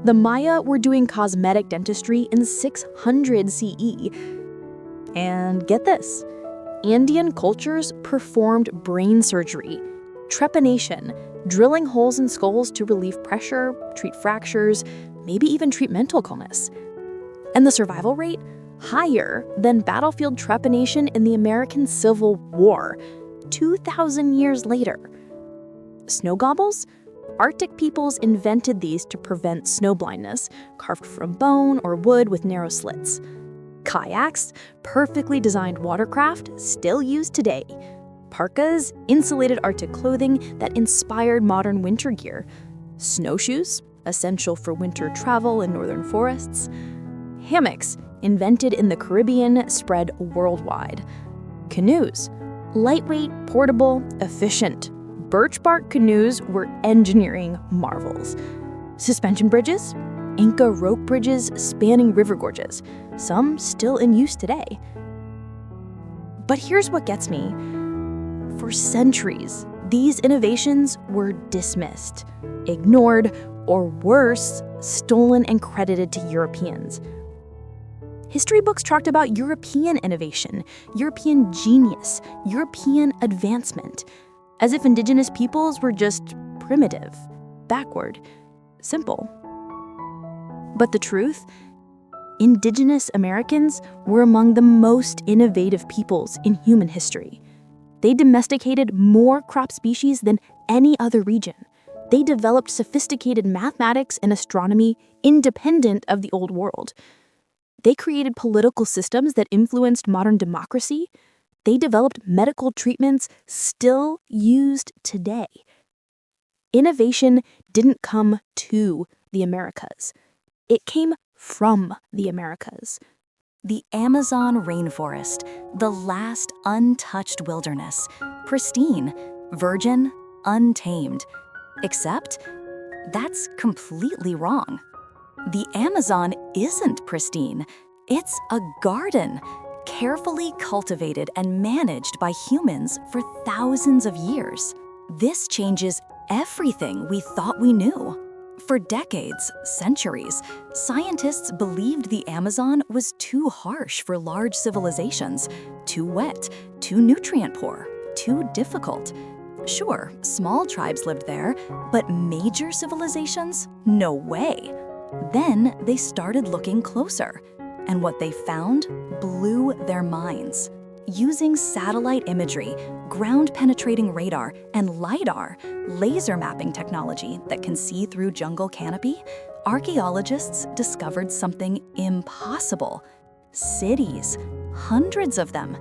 Speaker 1: The Maya were doing cosmetic dentistry in 600 CE. And get this, Andean cultures performed brain surgery, trepanation, drilling holes in skulls to relieve pressure, treat fractures, maybe even treat mental illness. And the survival rate? Higher than battlefield trepanation in the American Civil War, 2,000 years later. Snow gobbles? Arctic peoples invented these to prevent snow blindness, carved from bone or wood with narrow slits. Kayaks, perfectly designed watercraft, still used today. Parkas, insulated Arctic clothing that inspired modern winter gear. Snowshoes, essential for winter travel in northern forests. Hammocks, invented in the Caribbean, spread worldwide. Canoes, lightweight, portable, efficient. Birch bark canoes were engineering marvels. Suspension bridges? Inca rope bridges spanning river gorges, some still in use today. But here's what gets me. For centuries, these innovations were dismissed, ignored, or worse, stolen and credited to Europeans. History books talked about European innovation, European genius, European advancement, as if indigenous peoples were just primitive, backward, simple. But the truth? Indigenous Americans were among the most innovative peoples in human history. They domesticated more crop species than any other region. They developed sophisticated mathematics and astronomy independent of the Old World. They created political systems that influenced modern democracy. They developed medical treatments still used today. Innovation didn't come to the Americas. It came from the Americas.
Speaker 2: The Amazon rainforest, the last untouched wilderness, pristine, virgin, untamed. Except, that's completely wrong. The Amazon isn't pristine. It's a garden, carefully cultivated and managed by humans for thousands of years. This changes everything we thought we knew. For decades, centuries, scientists believed the Amazon was too harsh for large civilizations, too wet, too nutrient-poor, too difficult. Sure, small tribes lived there, but major civilizations? No way. Then they started looking closer, and what they found blew their minds. Using satellite imagery, ground-penetrating radar, and LiDAR, laser mapping technology that can see through jungle canopy, archaeologists discovered something impossible. Cities, hundreds of them.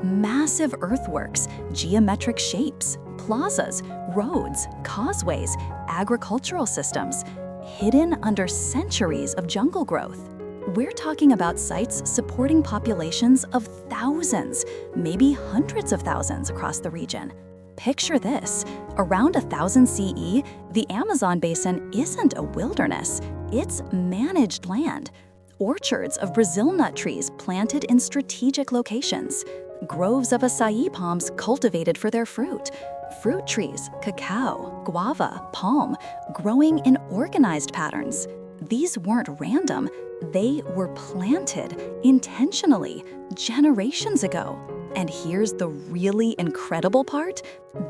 Speaker 2: Massive earthworks, geometric shapes, plazas, roads, causeways, agricultural systems, hidden under centuries of jungle growth. We're talking about sites supporting populations of thousands, maybe hundreds of thousands across the region. Picture this, around 1000 CE, the Amazon basin isn't a wilderness, it's managed land. Orchards of Brazil nut trees planted in strategic locations. Groves of acai palms cultivated for their fruit. Fruit trees, cacao, guava, palm, growing in organized patterns. These weren't random, they were planted intentionally generations ago. And here's the really incredible part,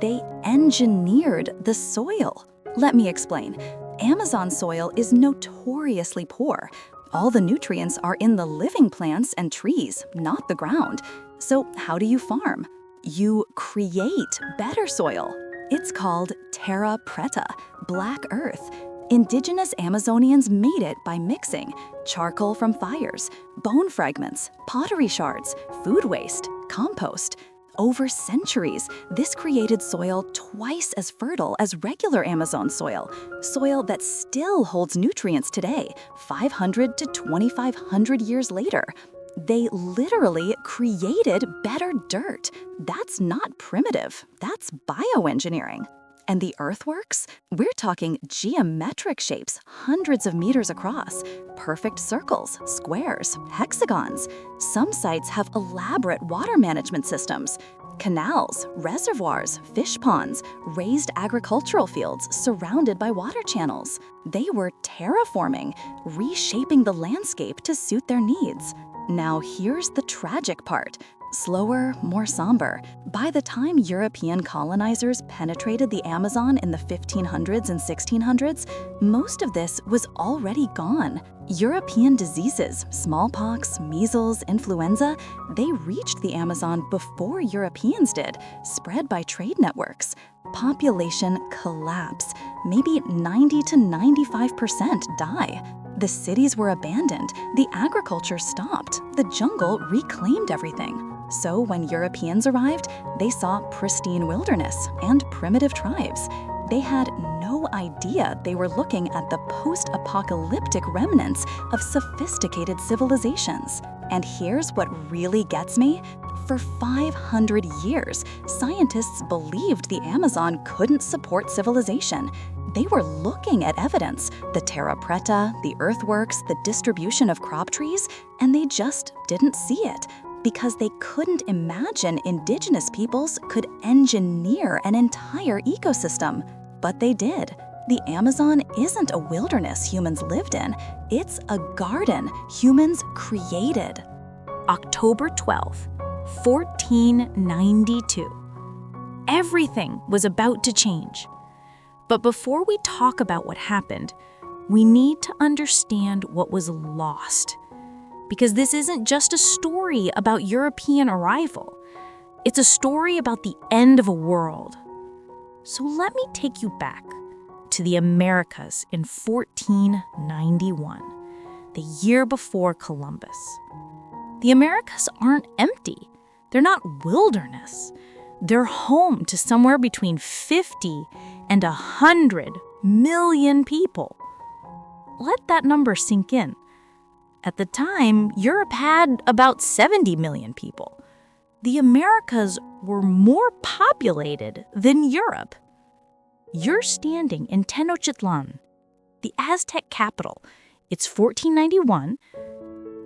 Speaker 2: they engineered the soil. Let me explain. Amazon soil is notoriously poor. All the nutrients are in the living plants and trees, not the ground. So how do you farm? You create better soil. It's called terra preta, black earth. Indigenous Amazonians made it by mixing charcoal from fires, bone fragments, pottery shards, food waste, compost. Over centuries, this created soil twice as fertile as regular Amazon soil, soil that still holds nutrients today, 500 to 2,500 years later. They literally created better dirt. That's not primitive, that's bioengineering. And the earthworks? We're talking geometric shapes, hundreds of meters across, perfect circles, squares, hexagons. Some sites have elaborate water management systems, canals, reservoirs, fish ponds, raised agricultural fields surrounded by water channels. They were terraforming, reshaping the landscape to suit their needs. Now here's the tragic part. Slower, more somber. By the time European colonizers penetrated the Amazon in the 1500s and 1600s, most of this was already gone. European diseases, smallpox, measles, influenza, they reached the Amazon before Europeans did, spread by trade networks. Population collapse. Maybe 90 to 95% die. The cities were abandoned, the agriculture stopped, the jungle reclaimed everything. So when Europeans arrived, they saw pristine wilderness and primitive tribes. They had no idea they were looking at the post-apocalyptic remnants of sophisticated civilizations. And here's what really gets me. For 500 years, scientists believed the Amazon couldn't support civilization. They were looking at evidence, the terra preta, the earthworks, the distribution of crop trees, and they just didn't see it because they couldn't imagine indigenous peoples could engineer an entire ecosystem. But they did. The Amazon isn't a wilderness humans lived in. It's a garden humans created.
Speaker 1: October 12th, 1492. Everything was about to change. But before we talk about what happened, we need to understand what was lost. Because this isn't just a story about European arrival. It's a story about the end of a world. So let me take you back to the Americas in 1491, the year before Columbus. The Americas aren't empty. They're not wilderness. They're home to somewhere between 50 and 100 million people. Let that number sink in. At the time, Europe had about 70 million people. The Americas were more populated than Europe. You're standing in Tenochtitlan, the Aztec capital. It's 1491.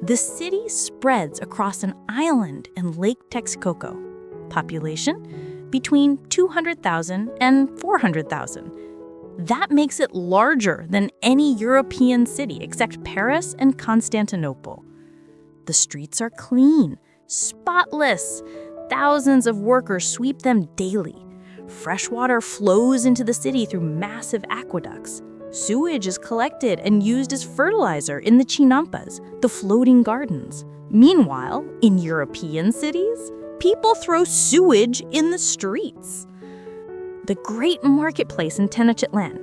Speaker 1: The city spreads across an island in Lake Texcoco. Population between 200,000 and 400,000. That makes it larger than any European city except Paris and Constantinople. The streets are clean, spotless. Thousands of workers sweep them daily. Fresh water flows into the city through massive aqueducts. Sewage is collected and used as fertilizer in the chinampas, the floating gardens. Meanwhile, in European cities, people throw sewage in the streets. The great marketplace in Tenochtitlan,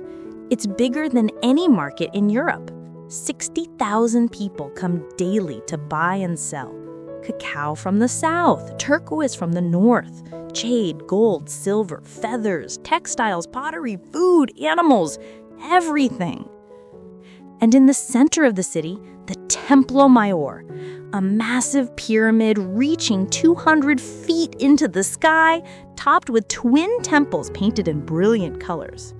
Speaker 1: it's bigger than any market in Europe. 60,000 people come daily to buy and sell. Cacao from the south, turquoise from the north, jade, gold, silver, feathers, textiles, pottery, food, animals, everything. And in the center of the city, the Templo Mayor, a massive pyramid reaching 200 feet into the sky, topped with twin temples painted in brilliant colors.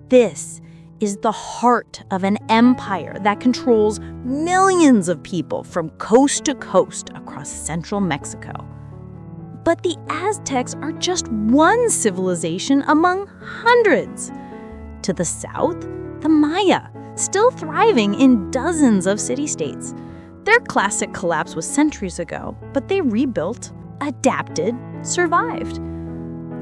Speaker 1: This is the heart of an empire that controls millions of people from coast to coast across central Mexico. But the Aztecs are just one civilization among hundreds. To the south, the Maya, still thriving in dozens of city-states. Their classic collapse was centuries ago, but they rebuilt, adapted, survived.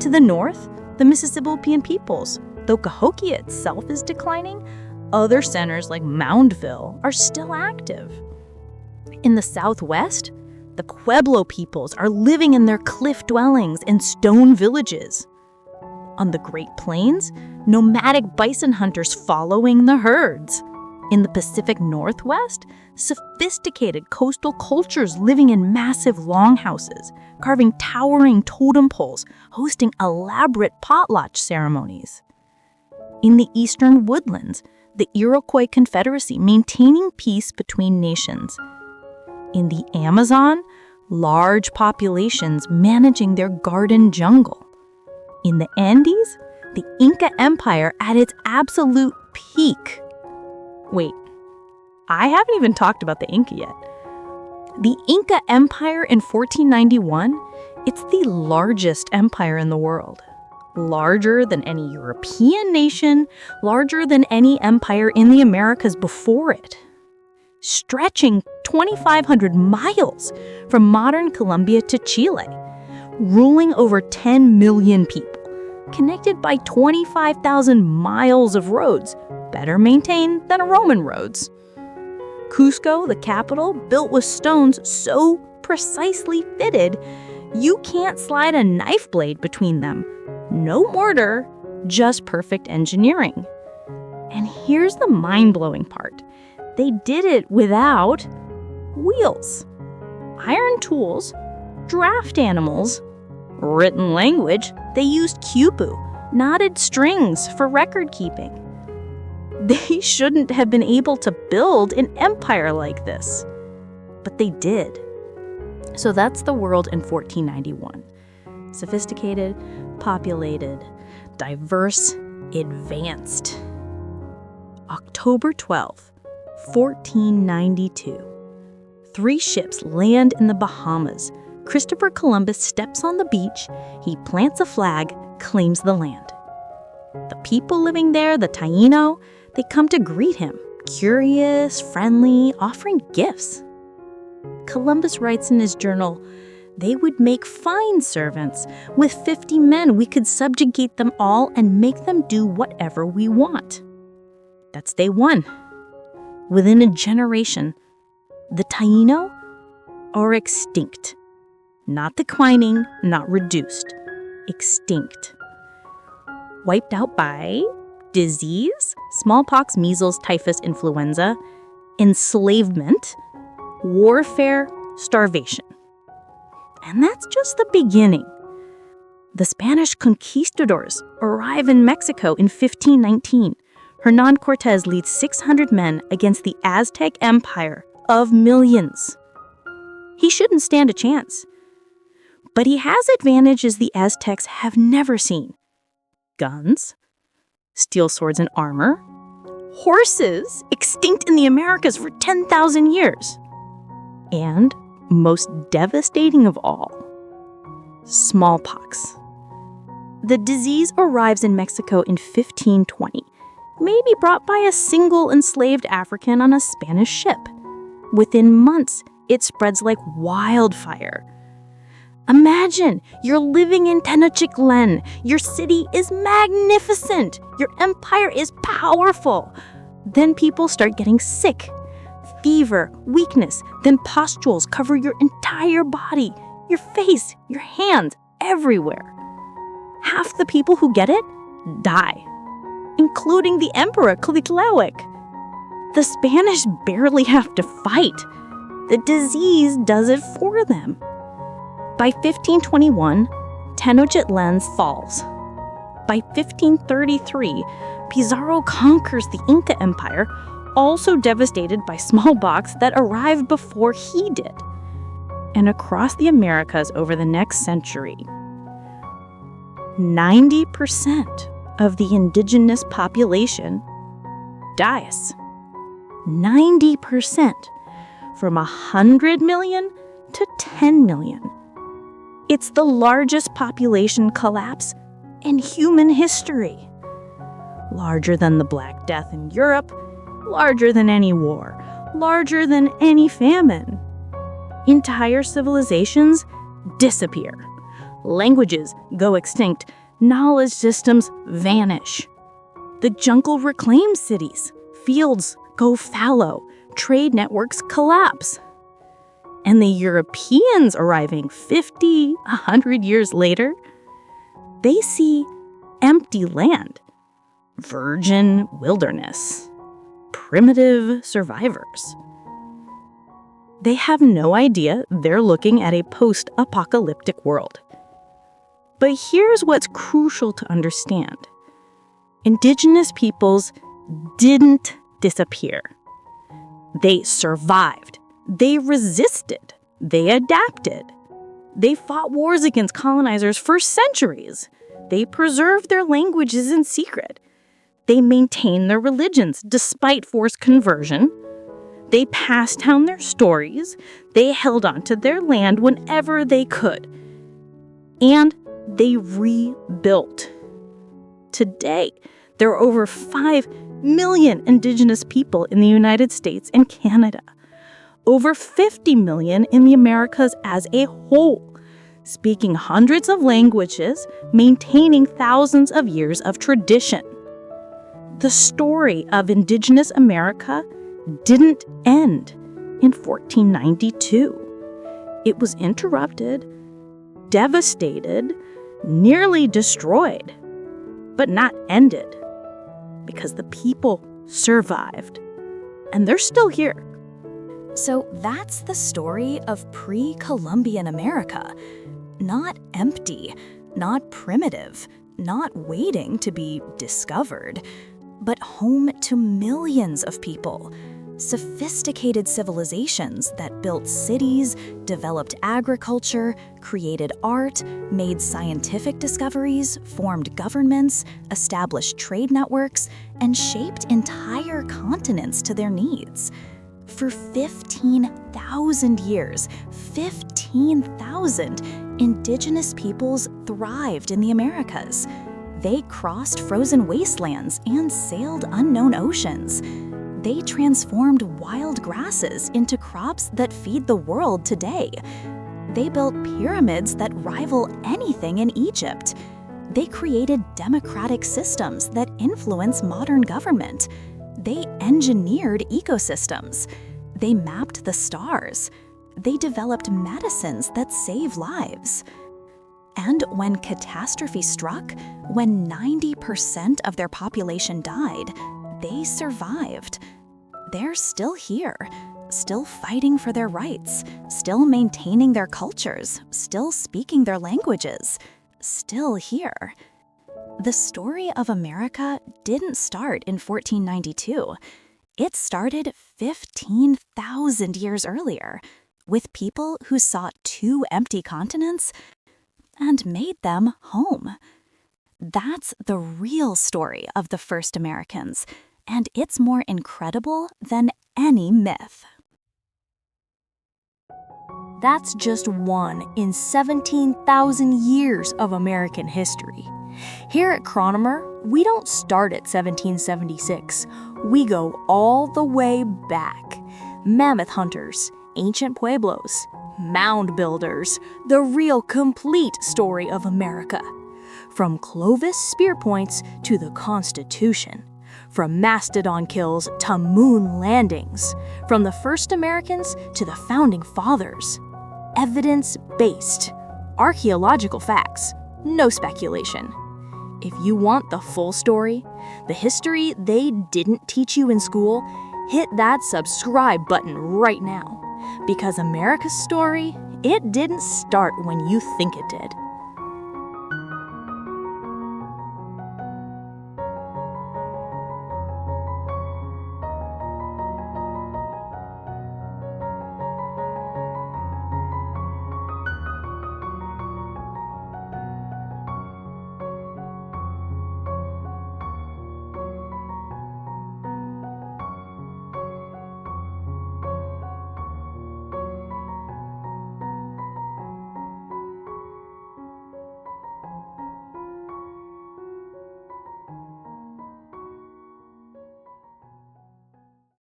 Speaker 1: To the north, the Mississippian peoples. Though Cahokia itself is declining, other centers like Moundville are still active. In the southwest, the Pueblo peoples are living in their cliff dwellings and stone villages. On the Great Plains, nomadic bison hunters following the herds. In the Pacific Northwest, sophisticated coastal cultures living in massive longhouses, carving towering totem poles, hosting elaborate potlatch ceremonies. In the eastern woodlands, the Iroquois Confederacy maintaining peace between nations. In the Amazon, large populations managing their garden jungle. In the Andes, the Inca Empire at its absolute peak. Wait, I haven't even talked about the Inca yet. The Inca Empire in 1491, it's the largest empire in the world. Larger than any European nation, larger than any empire in the Americas before it. Stretching 2,500 miles from modern Colombia to Chile, ruling over 10 million people, connected by 25,000 miles of roads, better maintained than Roman roads. Cusco, the capital, built with stones so precisely fitted, you can't slide a knife blade between them. No mortar, just perfect engineering. And here's the mind-blowing part. They did it without wheels, iron tools, draft animals, written language. They used quipu, knotted strings for record keeping. They shouldn't have been able to build an empire like this, but they did. So that's the world in 1491. Sophisticated, populated, diverse, advanced. October 12, 1492. 3 ships land in the Bahamas. Christopher Columbus steps on the beach, he plants a flag, claims the land. The people living there, the Taino, they come to greet him, curious, friendly, offering gifts. Columbus writes in his journal, "They would make fine servants. With 50 men, we could subjugate them all and make them do whatever we want." That's day 1. Within a generation, the Taino are extinct. Not declining, not reduced. Extinct. Wiped out by disease, smallpox, measles, typhus, influenza, enslavement, warfare, starvation. And that's just the beginning. The Spanish conquistadors arrive in Mexico in 1519. Hernán Cortés leads 600 men against the Aztec Empire of millions. He shouldn't stand a chance. But he has advantages the Aztecs have never seen. Guns, steel swords and armor, horses extinct in the Americas for 10,000 years, and, most devastating of all, smallpox. The disease arrives in Mexico in 1520, maybe brought by a single enslaved African on a Spanish ship. Within months, it spreads like wildfire. Imagine you're living in Tenochtitlan. Your city is magnificent. Your empire is powerful. Then people start getting sick. Fever, weakness, then pustules cover your entire body, your face, your hands, everywhere. Half the people who get it die, including the Emperor Cuitlahuac. The Spanish barely have to fight. The disease does it for them. By 1521, Tenochtitlan falls. By 1533, Pizarro conquers the Inca Empire, also devastated by smallpox that arrived before he did. And across the Americas over the next century, 90% of the indigenous population dies. 90%, from 100 million to 10 million. It's the largest population collapse in human history. Larger than the Black Death in Europe, larger than any war, larger than any famine. Entire civilizations disappear. Languages go extinct. Knowledge systems vanish. The jungle reclaims cities. Fields go fallow. Trade networks collapse. And the Europeans arriving 50, 100 years later, they see empty land, virgin wilderness, primitive survivors. They have no idea they're looking at a post-apocalyptic world. But here's what's crucial to understand. Indigenous peoples didn't disappear. They survived. They resisted. They adapted. They fought wars against colonizers for centuries. They preserved their languages in secret. They maintained their religions despite forced conversion. They passed down their stories. They held on to their land whenever they could. And they rebuilt. Today, there are over 5 million indigenous people in the United States and Canada. Over 50 million in the Americas as a whole, speaking hundreds of languages, maintaining thousands of years of tradition. The story of Indigenous America didn't end in 1492. It was interrupted, devastated, nearly destroyed, but not ended, because the people survived, and they're still here.
Speaker 2: So that's the story of pre-Columbian America. Not empty, not primitive, not waiting to be discovered, but home to millions of people. Sophisticated civilizations that built cities, developed agriculture, created art, made scientific discoveries, formed governments, established trade networks, and shaped entire continents to their needs. For 15,000 years, 15,000, indigenous peoples thrived in the Americas. They crossed frozen wastelands and sailed unknown oceans. They transformed wild grasses into crops that feed the world today. They built pyramids that rival anything in Egypt. They created democratic systems that influence modern government. They engineered ecosystems. They mapped the stars. They developed medicines that save lives. And when catastrophe struck, when 90% of their population died, they survived. They're still here, still fighting for their rights, still maintaining their cultures, still speaking their languages, still here. The story of America didn't start in 1492. It started 15,000 years earlier, with people who sought two empty continents and made them home. That's the real story of the first Americans, and it's more incredible than any myth.
Speaker 1: That's just one in 17,000 years of American history. Here at Chronomer, we don't start at 1776. We go all the way back. Mammoth hunters, ancient Pueblos, mound builders, the real complete story of America. From Clovis spear points to the Constitution. From mastodon kills to moon landings. From the first Americans to the founding fathers. Evidence-based. Archaeological facts. No speculation. If you want the full story, the history they didn't teach you in school, hit that subscribe button right now. Because America's story, it didn't start when you think it did.